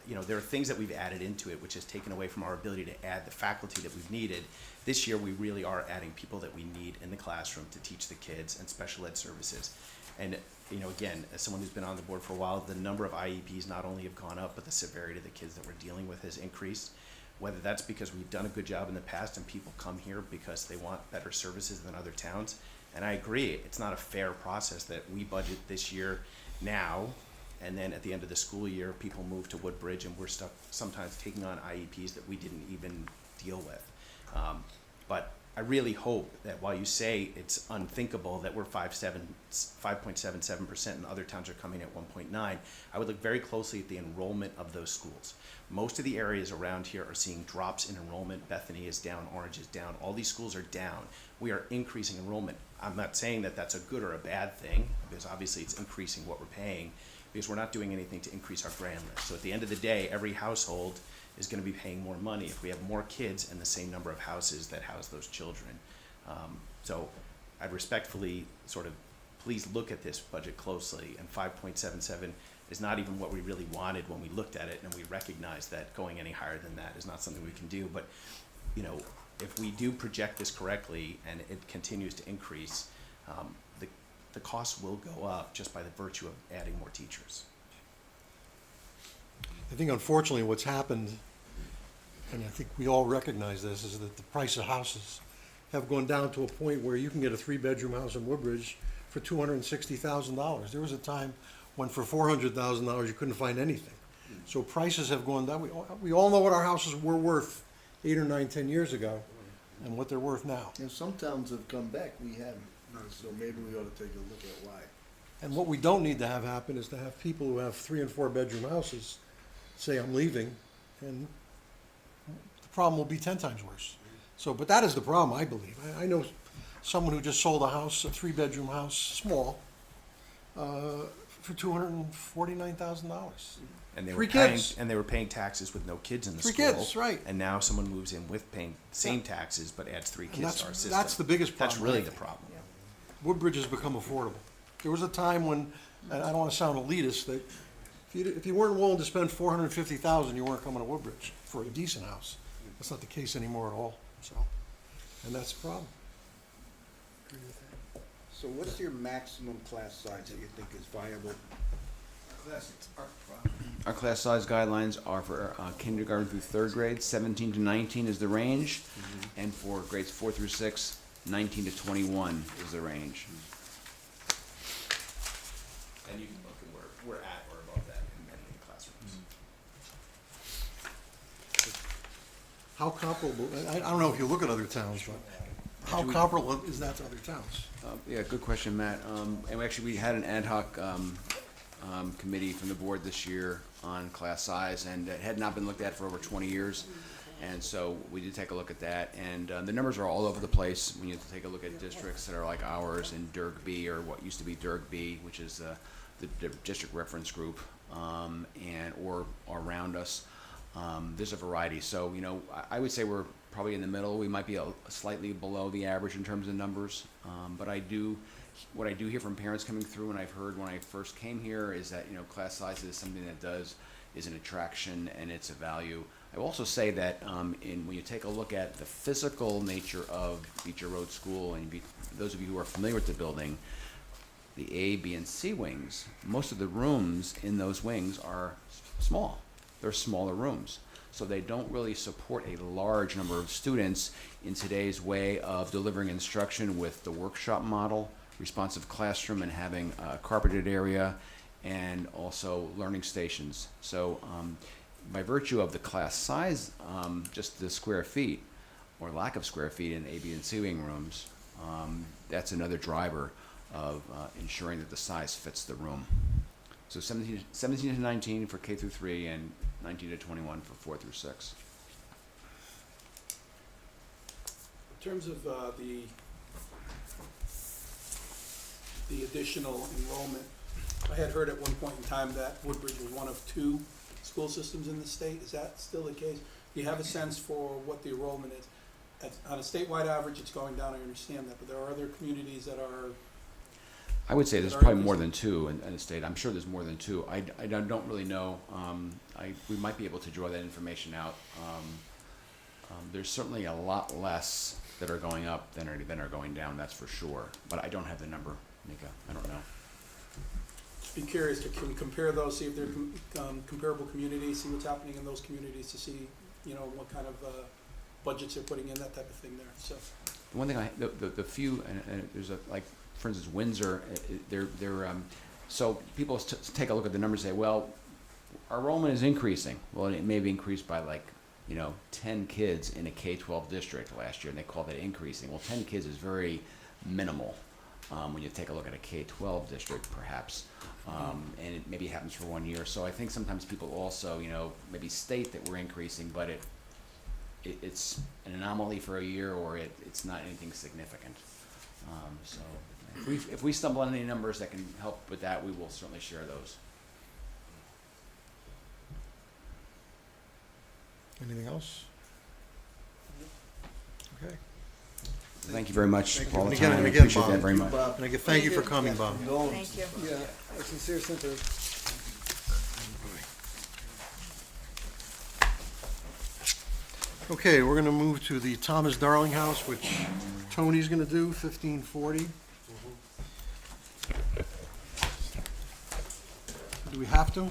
you know, there are things that we've added into it which has taken away from our ability to add the faculty that we've needed. This year we really are adding people that we need in the classroom to teach the kids and special ed services. And, you know, again, as someone who's been on the board for a while, the number of IEPs not only have gone up, but the severity of the kids that we're dealing with has increased. Whether that's because we've done a good job in the past and people come here because they want better services than other towns. And I agree, it's not a fair process that we budget this year now, and then at the end of the school year, people move to Woodbridge, and we're stuck sometimes taking on IEPs that we didn't even deal with. But I really hope that while you say it's unthinkable that we're 5.77% and other towns are coming at 1.9, I would look very closely at the enrollment of those schools. Most of the areas around here are seeing drops in enrollment. Bethany is down, Orange is down, all these schools are down. We are increasing enrollment. I'm not saying that that's a good or a bad thing, because obviously it's increasing what we're paying, because we're not doing anything to increase our grand list. So at the end of the day, every household is going to be paying more money if we have more kids and the same number of houses that house those children. So I'd respectfully sort of please look at this budget closely, and 5.77 is not even what we really wanted when we looked at it, and we recognize that going any higher than that is not something we can do. But, you know, if we do project this correctly and it continues to increase, the cost will go up just by the virtue of adding more teachers. I think unfortunately what's happened, and I think we all recognize this, is that the price of houses have gone down to a point where you can get a 3-bedroom house in Woodbridge for $260,000. There was a time when for $400,000 you couldn't find anything. So prices have gone down. We all know what our houses were worth 8 or 9, 10 years ago and what they're worth now. And some towns have come back, we haven't, so maybe we ought to take a look at why. And what we don't need to have happen is to have people who have 3 and 4 bedroom houses say, I'm leaving, and the problem will be 10 times worse. So, but that is the problem, I believe. I know someone who just sold a house, a 3-bedroom house, small, for $249,000. And they Three were paying, kids. and they were paying taxes with no kids in the 3 school. kids, right. And now someone moves in with paying the same taxes, but adds 3 kids that's- to our system. that's the biggest That's problem, really I the think. problem. Woodbridge has become affordable. There was a time when, and I don't want to sound elitist, that if you weren't willing to spend $450,000, you weren't coming to Woodbridge for a decent house. That's not the case anymore at all, so, and that's the problem. So what's your maximum class size that you think is viable? Our class size guidelines are for kindergarten through 3rd grade, 17 to 19 is the range, and for grades 4 through 6, 19 to 21 is the range. And you can look at where we're at or above that in many classrooms. How comparable, I don't know if you look at other towns, but how comparable is that to other towns? Yeah, good question, Matt. And we had an ad hoc committee from the board this year on class size, and it had not been looked at for over 20 years. And so we did take a look at that, and the numbers are all over the place when you take a look at districts that are like ours in Derg B, or what used to be Derg B, which is the district reference group, or around us. There's a variety. So, I would say we're probably in the middle. We might be slightly below the average in terms of numbers. But what I do hear from parents coming through, and I've heard when I first came here, is that, class size is something that is an attraction and it's a value. I will also say that when you take a look at the physical nature of Beecher Rd School, and those of you who are familiar with the building, the A, B, and C wings, most of the rooms in those wings are small. They're smaller rooms. So they don't really support a large number of students in today's way of delivering instruction with the workshop model, responsive classroom, and having a carpeted area, and also learning stations. So by virtue of the class size, just the square feet, or lack of square feet in A, B, and C wing rooms, that's another driver of ensuring that the size fits the room. So 17 to 19 for K through 3, and 19 to 21 for 4 through 6. In terms of the additional enrollment, I had heard at one point in time that Woodbridge was one of 2 school systems in the state. Is that still the case? Do you have a sense for what the enrollment is? On a statewide average, it's going down, I understand that, but there are other communities that are... I would say there's probably more than 2 in the state. I'm sure there's more than 2. I don't really know. We might be able to draw that information out. There's certainly a lot less that are going up than are going down, that's for sure. But I don't have the number, Mika. I don't know. Be curious to compare those, see if they're comparable communities, see what's happening in those communities, to see, what kind of budgets they're putting in, that type of thing there, so. The one thing the few, and there's for instance, Windsor, so people take a look at the numbers and say, well, our enrollment is increasing. Well, it may be increased by 10 kids in a K-12 district last year, and they call that increasing. Well, 10 kids is very minimal when you take a look at a K-12 district, perhaps. And it maybe happens for 1 year. So I think sometimes people also, maybe state that we're increasing, but it's an anomaly for a year, or it's not anything significant. So if we stumble on any numbers that can help with that, we will certainly share those. Anything else? Okay. Thank you very much for all the Again, time. I again, appreciate Bob. that very much. And again, thank you for coming, Bob. Thank you. Yeah, a sincere sympathy. Okay, we're gonna move to the Thomas Darling House, which Tony's gonna do, 1540. Do we have to?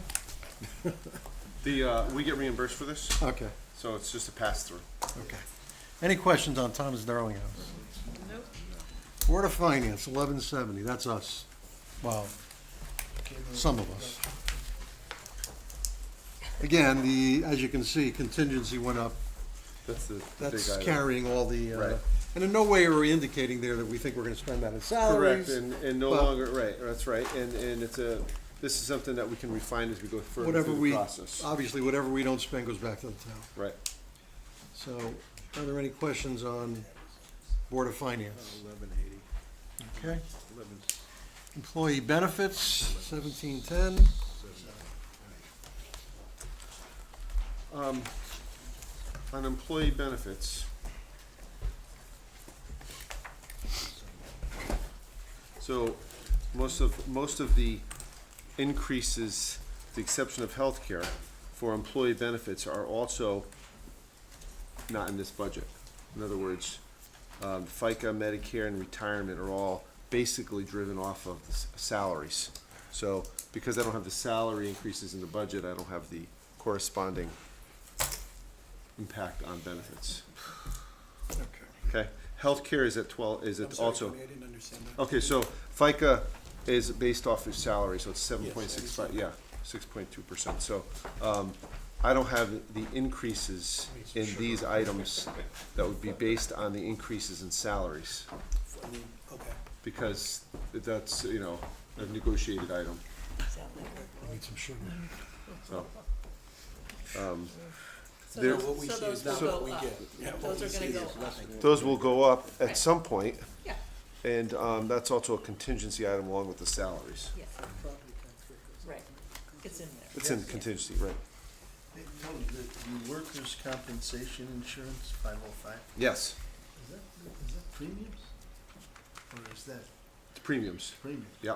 We get reimbursed for this, Okay, so it's just a pass-through. okay. Any questions on Thomas Darling House? Nope. Board of Finance, 1170, that's us. Well, some of us. Again, as you can see, contingency went up. That's the big That's item. carrying all the, Right. and in no way are we indicating there that we think we're gonna spend that in salaries. Correct, and no but longer, right, that's right, and this is something that we can refine as we go further Whatever through the we, process. obviously, whatever we don't spend goes back to the town. Right. So, are there any questions on Board of Finance? 1180. Okay. 11. Employee benefits, 1710. On employee benefits. So, most of the increases, with the exception of healthcare, for employee benefits are also not in this budget. In other words, FICA, Medicare, and retirement are all basically driven off of salaries. So, because I don't have the salary increases in the budget, I don't have the corresponding impact on benefits. Okay, healthcare is at 12, is it also? I didn't understand that. Okay, so FICA is based off of salary, so it's 7.65, yeah, 6.2%. So, I don't have the increases in these items that would be based on the increases in salaries, Okay. because that's, a negotiated item, Need some sugar. so. So There- those, What we so see those is will not go what we up. get. Yeah, what Those we are gonna see go is up. nothing. Those will go up at some point, Yeah, and that's also a contingency item along with the salaries. yes, right. It's in there. It's in contingency, right? Hey, Tony, the workers' compensation insurance, 505, Yes, is that premiums? Or is that it's premiums, premiums? yeah.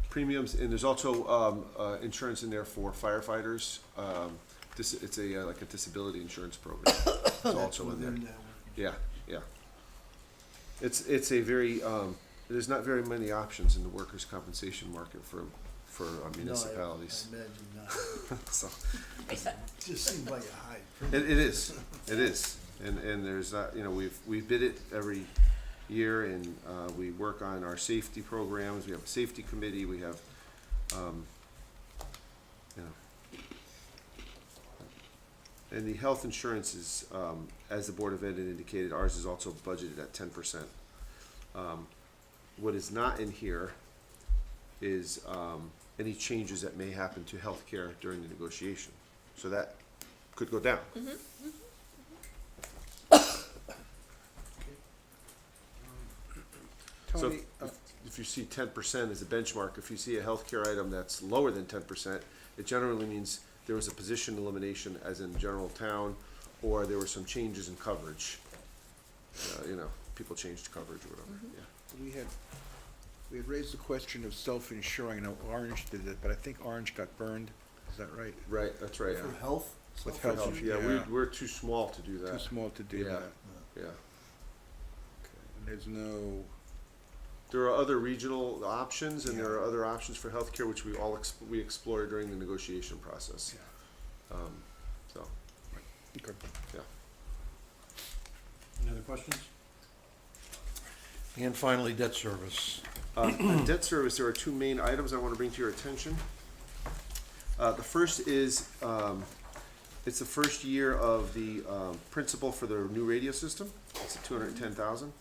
Premiums, and there's also, insurance in there for firefighters. It's like a disability insurance program. It's also in there. Within that work- Yeah, yeah. It's a very, there's not very many options in the workers' compensation market for municipalities. No, I imagine not. So, Just seems like a high it premium. is, and there's not, we bid it every year, and, we work on our safety programs, we have a safety committee, we have, and the health insurance is, as the Board of Ed had indicated, ours is also budgeted at 10%. What is not in here is, any changes that may happen to healthcare during the negotiation. So that could go down. So Tony, if you see 10% as a benchmark, if you see a healthcare item that's lower than 10%, it generally means there was a position elimination as in general town, or there were some changes in coverage. People changed coverage or whatever, yeah. we had raised the question of self-insuring. I know Orange did it, but I think Orange got burned. Is that right? Right, that's right. For health? With For health, health, yeah, we're too small to do that. Too small to do Yeah. that. Yeah. And there's no, There are other regional options, and there are other options for healthcare, which we explored during the negotiation process. So, okay. yeah. Any other questions? And finally, debt service. On debt service, there are two main items I want to bring to your attention. The first is, it's the first year of the principal for the new radio system. It's at $210,000.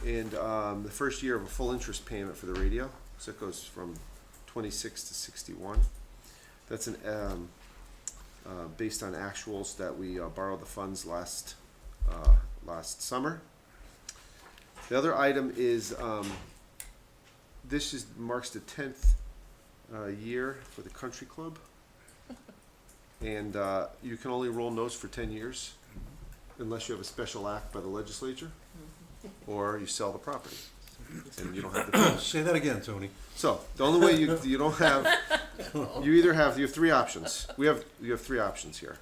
And the first year of a full interest payment for the radio. So it goes from 26 to 61. That's based on actuals that we borrowed the funds last summer. The other item is, this marks the 10th year for the country club. And you can only roll notes for 10 years unless you have a special act by the legislature or you sell the property. And you don't have to pay. Say that again, Tony. So the only way you don't have, you have three options. You have three options here.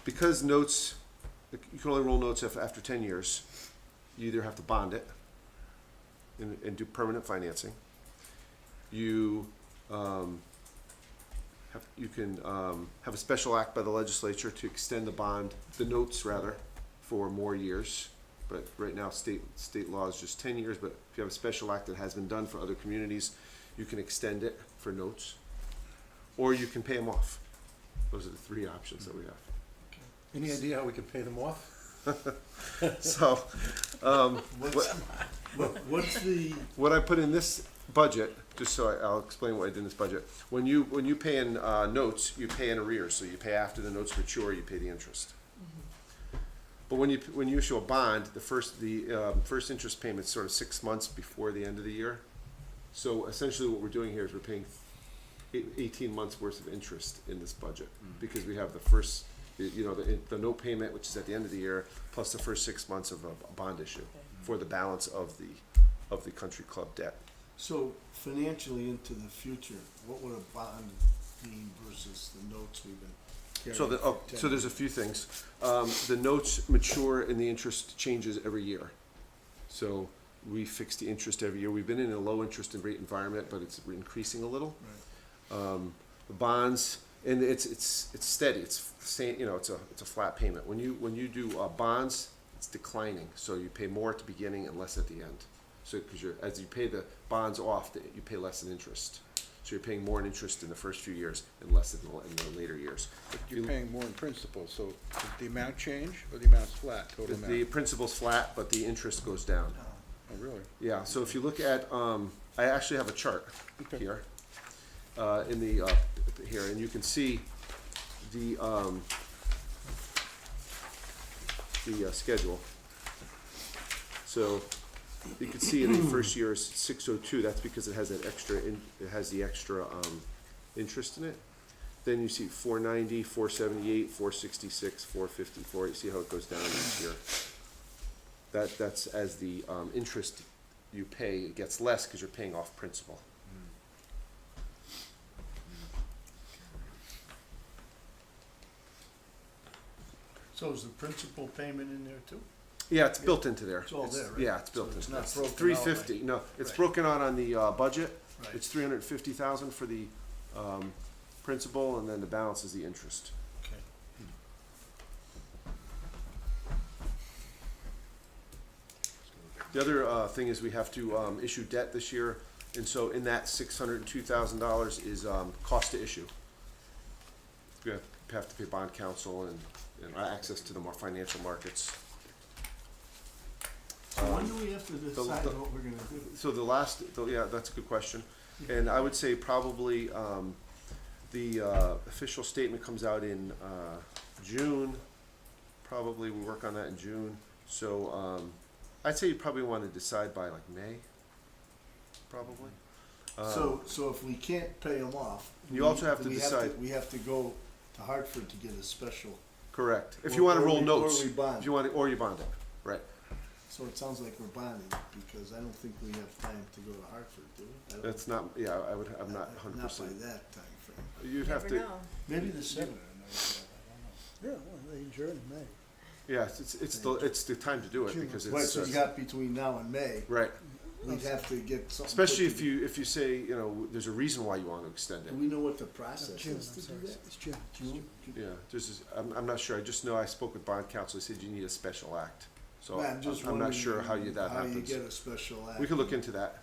Because notes, you can only roll notes after 10 years. You either have to bond it and do permanent financing. You have a special act by the legislature to extend the notes rather, for more years. But right now, state law is just 10 years, but if you have a special act that has been done for other communities, you can extend it for notes, or you can pay them off. Those are the three options that we have. Any idea how we could pay them off? So, What's the, what I put in this budget, just so I'll explain what I did in this budget. When you pay in notes, you pay in arrears, so you pay after the notes mature, you pay the interest. But when you issue a bond, the first interest payment's sort of 6 months before the end of the year. So essentially, what we're doing here is we're paying 18 months worth of interest in this budget, because we have the first, the note payment, which is at the end of the year, plus the first 6 months of a bond issue for the balance of the country club debt. so financially into the future, what would a bond mean versus the notes we've been carrying? So there's a few things. The notes mature and the interest changes every year. So we fix the interest every year. We've been in a low interest rate environment, but it's increasing a little. Right. The bonds, and it's steady. It's a flat payment. When you do bonds, it's declining. So you pay more at the beginning and less at the end. So because as you pay the bonds off, you pay less in interest. So you're paying more in interest in the first few years and less in the later years. You're paying more in principal, so does the amount change or the amount's flat, total amount? The principal's flat, but the interest goes down. Oh, really? Yeah, so if you look at, I actually have a chart here, here, and you can see the schedule. So you can see in the first year is 602. That's because it has that extra. It has the extra interest in it. Then you see 490, 478, 466, 454. You see how it goes down each year. That's as the interest you pay, it gets less because you're paying off principal. So is the principal payment in there too? Yeah, it's built into there. It's all there, right? Yeah, it's built So it's into not there. broken out like- 350. No, it's Right. broken out on the budget. Right. It's 350,000 for the principal, and then the balance is the interest. Okay. The other thing is we have to issue debt this year, and so in that $602,000 is cost to issue. We have to pay bond counsel and access to the more financial markets. So when do we have to decide what we're gonna do? So yeah, that's a good question. And I would say probably the official statement comes out in June. Probably we work on that in June. So I'd say you probably want to decide by like May, probably. So if we can't pay them off. You also have to decide. We have to go to Hartford to get a special. Correct. If you want to roll notes. Or we bond. If you want to, or you bond it, right. So it sounds like we're bonding, because I don't think we have time to go to Hartford, do we? I don't- That's not, yeah, I'm not 100%. Not by that time frame. You'd have to, Maybe the senator knows that, I don't know. Yeah, well, they adjourn in May. yeah, it's the time to do it because Right, it's, so you got between now and May, right. we'd have to get something. Especially put if you say, there's a reason why you want to extend Do it. we know what the process June, is to I'm do sorry. that? It's June. June? Yeah, I'm not sure. I just know I spoke with bond counsel. They said you need a special act. So Well, I'm just I'm not wondering sure how that How you happens. get a special act. We could look into that.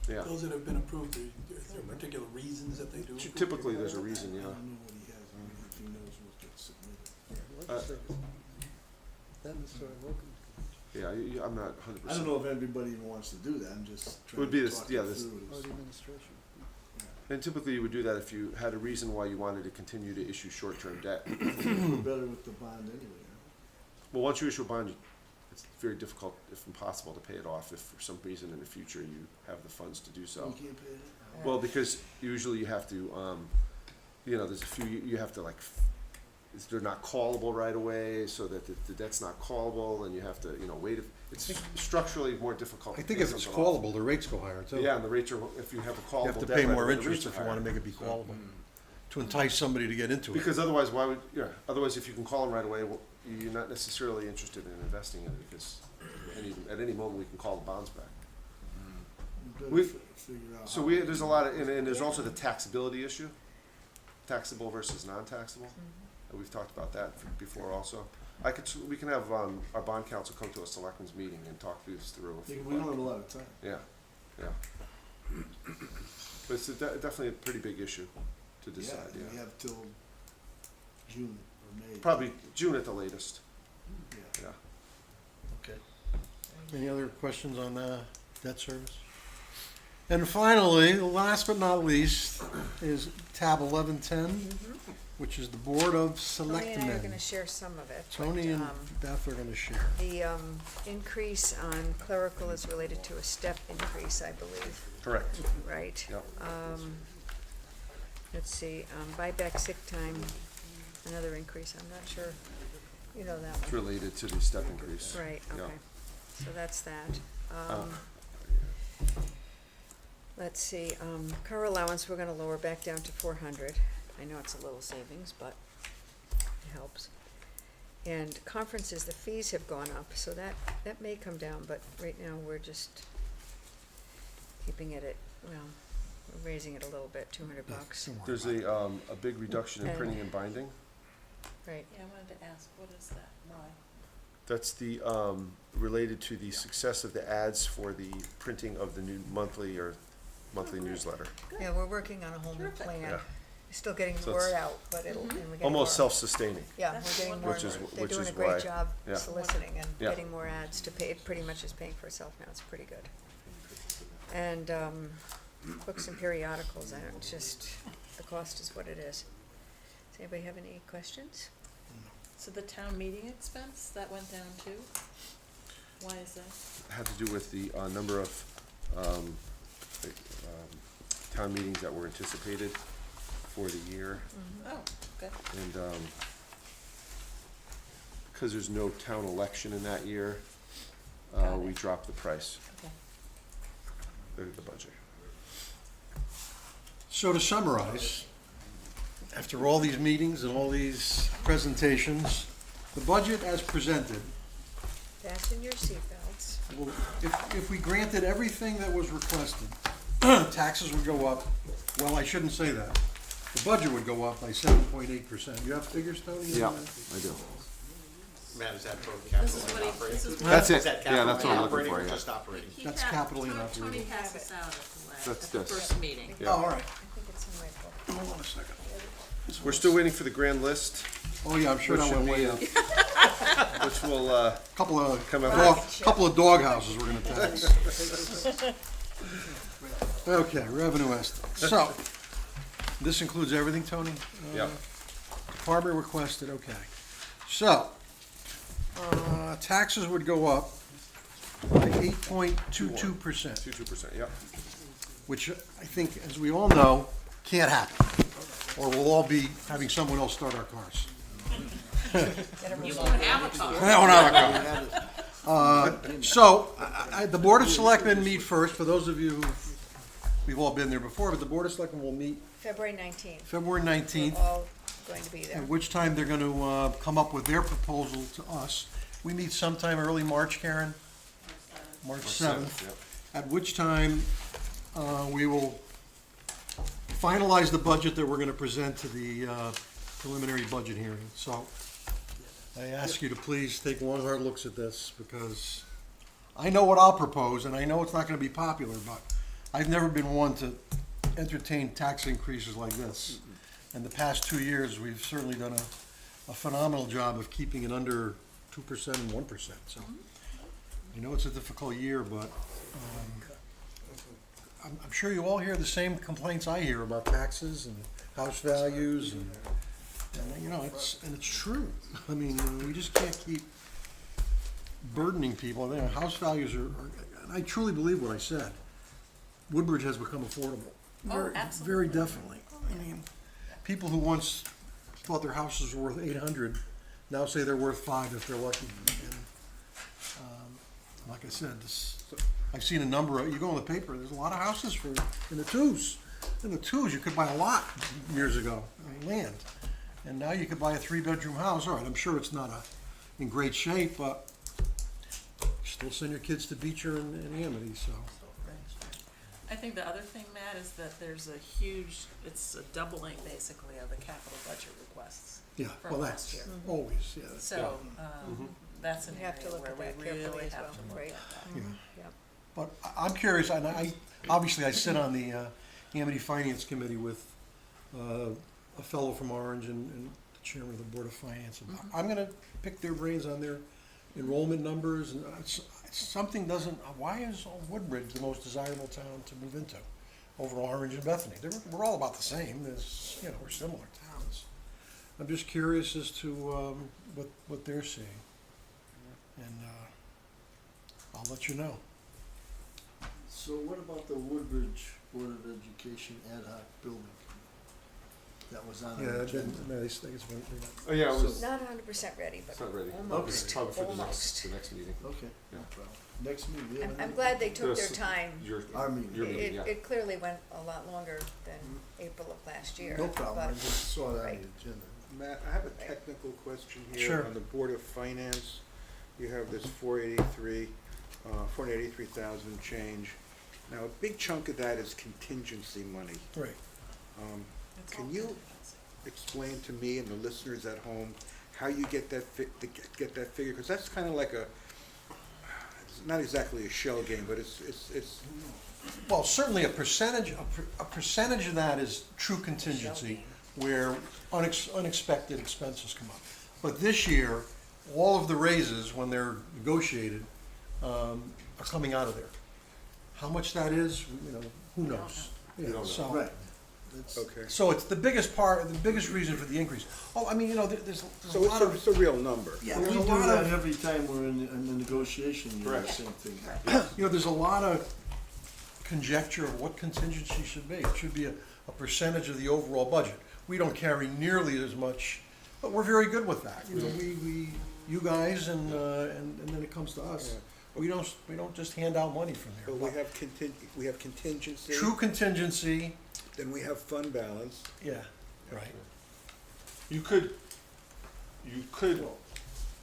Yeah. Those that have been approved, is there particular reasons that they do? approve? Typically, there's a reason, I yeah. don't know what he has, I mean, if he knows what gets submitted. That necessarily welcome. Yeah, I'm not 100%. I don't know if everybody even wants to do that, I'm just Would trying be to this- talk yeah, it this- through. Or the administration. And typically, you would do that if you had a reason why you wanted to continue to issue short-term debt. We're better with the bond anyway, huh? Well, once you issue a bond, it's very difficult, if impossible, to pay it off if for some reason in the future you have the funds to do so. We can't pay it? Well, because usually you have to, there's a few, you have to like, they're not callable right away, so that the debt's not callable, and you have to, wait. It's structurally more difficult. I to think pay if it's something off. callable, the rates go higher too. Yeah, and the rates are, if you have a callable You have to debt pay right more away, the interest rates if are you want to higher. make it be So- callable. To entice somebody to get into it. Because otherwise, otherwise if you can call them right away, you're not necessarily interested in investing in it, because at any moment we can call the bonds back. We We- better figure out. So how there's a lot of, and there's also the taxability issue. taxable versus non-taxable. And we've talked about that before also. We can have, our bond counsel come to a selectmen's meeting and talk this through. if you We don't want. have a lot of time. Yeah, yeah. But it's definitely a pretty big issue to decide, We yeah. have till June or May. Probably June at the latest, Yeah. yeah. Okay. Any other questions on debt service? And finally, last but not least, is tab 1110, which is the Board of Tony and I are Selectmen. gonna share some of it. but, Tony and Beth are gonna share. The increase on clerical is related to a step increase, I believe, Correct. right? Yep. Let's see, buyback sick time, another increase, I'm not sure, you know that It's one. related to the step increase. Right, Yeah. okay, so that's that. Let's see, car allowance, we're gonna lower back down to 400. I know it's a little savings, but it helps. And conferences, the fees have gone up, so that may come down, but right now we're just keeping it at, well, we're raising it a little bit, $200, There's a big reduction in And- printing and binding. right? Yeah, I wanted to ask, what is that? Why? That's the, related to the success of the ads for the printing of the new monthly newsletter. Yeah, we're working on a whole new plan. Yeah. Still getting the So word it's out, but it'll, and we're getting Almost more- self-sustaining. Yeah, we're That's getting more, Which is- they're which doing is a great why- job yeah. soliciting and Yeah. getting more ads to pay, it pretty much is paying for itself now, it's pretty good. And, books and periodicals, I don't, just, the cost is what it is. Does anybody have any questions? So the town meeting expense, that went down too? Why is that? Had to do with the number of town meetings that were anticipated for the year. Oh, okay. And because there's no town election in that year, Got we it. dropped the price, Okay. the budget. So to summarize, after all these meetings and all these presentations, the budget as presented, Fasten your seatbelts. well, if we granted everything that was requested, taxes would go up, well, I shouldn't say that. The budget would go up by 7.8%. You have figures, Tony? Yeah, I do. Matt, is that for capital This is what and he- operating? this is what That's Is it. that Yeah, capital that's what and I'm looking operating for, or yeah. just operating? That's capital and Tony operating. passed this out at That's the this. first meeting. Yeah. Oh, all right. I think it's in my book. Hold on a second. We're still waiting for the grand list, Oh, yeah, I'm sure which that should went way be, up. which will, Couple of, come out. couple of dog houses we're gonna tax. Okay, revenue estimate. So, this includes everything, Tony? Yeah. Department requested, okay. So, taxes would go up by 8.22%, 2%, yeah. which I think, as we all know, can't happen. Or we'll all be having someone else start our cars. You won't have a car. I don't have a car. So, the Board of Selectmen meet first, for those of you who, we've all been there before, but the Board of Selectmen will meet February 19th. February 19th, We're all going to be there. at which time they're gonna come up with their proposal to us. We meet sometime early March, Karen? March 7th. Yep. At which time, we will finalize the budget that we're gonna present to the preliminary budget hearing. So, I ask you to please take long, hard looks at this, because I know what I'll propose, and I know it's not gonna be popular, but I've never been one to entertain tax increases like this. In the past 2 years, we've certainly done a phenomenal job of keeping it under 2% and 1%, so. I know it's a difficult year, but, I'm sure you all hear the same complaints I hear about taxes and house values and you know, it's true. I mean, we just can't keep burdening people. You know, house values are, and I truly believe what I said. Woodbridge has become affordable. Very, very definitely. I mean, people who once thought their houses were worth 800 now say they're worth 5 if they're lucky. And, like I said, I've seen a number of, you go in the paper, there's a lot of houses in the twos. In the twos, you could buy a lot years ago, land. And now you could buy a 3-bedroom house. All right, I'm sure it's not in great shape, but you still send your kids to Beecher and Amity, so. I think the other thing, Matt, is that there's a huge, it's a doubling basically of the capital budget requests Yeah, from well, last that's year. always, yeah. So, that's an You have to area look where at we that carefully really as have well, to look right? at that. Yeah. Yep. But I'm curious, and obviously I sit on the Amity Finance Committee with a fellow from Orange and the chairman of the Board of Finance. And I'm gonna pick their brains on their enrollment numbers, and something doesn't, why is Woodbridge the most desirable town to move into over Orange and Bethany? We're all about the same, there's, you know, we're similar towns. I'm just curious as to what they're seeing. And I'll let you know. So what about the Woodbridge Board of Education ad hoc building committee? That was on Yeah, our I agenda. think it's been, Oh, yeah, it was, Not 100% ready, but it's not ready. almost, Probably for the almost. next meeting. Okay, no Yeah. problem. Next meeting, we have I'm another- glad they took their This- time. Our meeting. Your meeting, It, yeah. it clearly went a lot longer than April of last year. No problem, I but- just saw it on right. the agenda. Matt, I have a technical question here. Sure. On the Board of Finance, you have this 483,000 change. Now, a big chunk of that is contingency money. right. It's all Can you contingency. explain to me and the listeners at home how you get that get that figure? Because that's kind of like it's not exactly a shell game, but it's Well, certainly a percentage of that is true contingency, where unexpected expenses come up. But this year, all of the raises, when they're negotiated, are coming out of there. How much that is, you know, who knows? You don't know. So- Right. That's- okay. So it's the biggest part, the biggest reason for the increase. Oh, I mean, you know, there's a So lot of. it's a real number. Yeah, We there's do a lot that of, every time we're in the negotiation, you do the Correct. same thing. you know, there's a lot of conjecture of what contingency should be. It should be a percentage of the overall budget. We don't carry nearly as much, but we're very good with that. You know, you guys, and then it comes to us. We don't just hand out money from So there. we have contingency. True contingency, Then we have fund balance. yeah, right. You could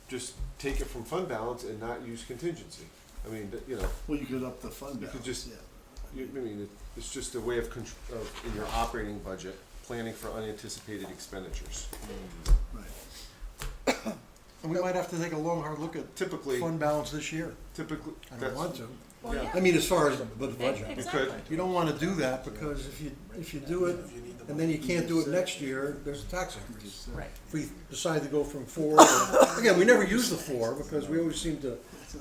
just take it from fund balance and not use contingency. I mean, you know, Well, you could up the fund You balance, could just- yeah. I mean, it's just a way of, in your operating budget, planning for unanticipated expenditures. Right. And we might have to take a long, hard look at Typically, fund balance this year. typically, I don't that's, want to. Well, yeah. I mean, as far as the budget. you Exactly. could, You don't wanna do that, because if you do it, and then you can't do it next year, there's a tax increase. Right. If we decide to go from 4, again, we never use the 4, because we always seem to,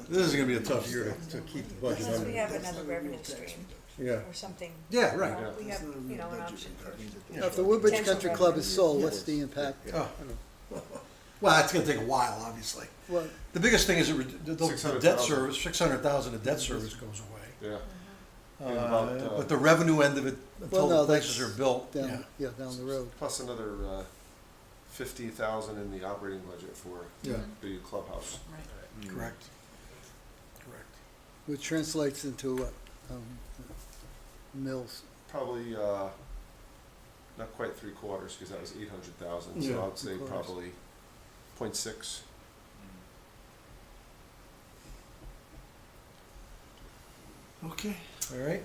this is gonna be a tough year to keep the budget Unless we have under. another revenue stream Yeah, or something. yeah, right. We have, you know, an option for. If the Woodbridge potential Country Club is revenue. sold, what's the impact? Oh. Well, it's gonna take a while, obviously. Well, The biggest thing is that the debt 600,000. service, 600,000 of debt service goes away. yeah. And about, But the revenue end of it, until no, the places that's are built, yeah. down the road. Plus another 50,000 in the operating budget for Yeah, the clubhouse. Right. correct. Correct. Which translates into what, mills? Probably not quite 3/4, because that was 800,000. Yeah, So I'd say 3/4. probably 0.6. Okay. All right.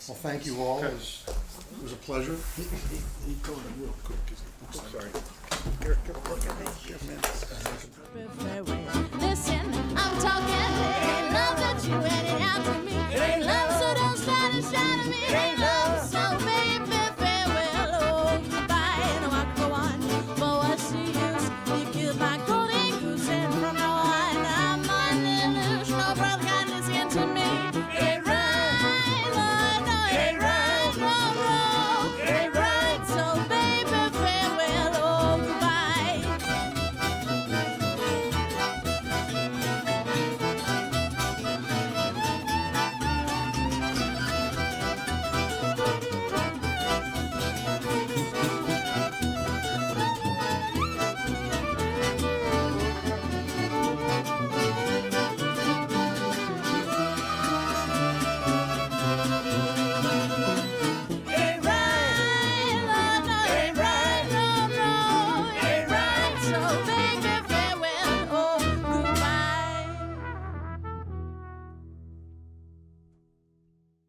Well, thank you all. It was a pleasure. He told him real quick, 'cause he- I'm sorry. Listen, I'm talking. It ain't love that you handed out to me. It ain't love, so don't stand and shine at me. It ain't love.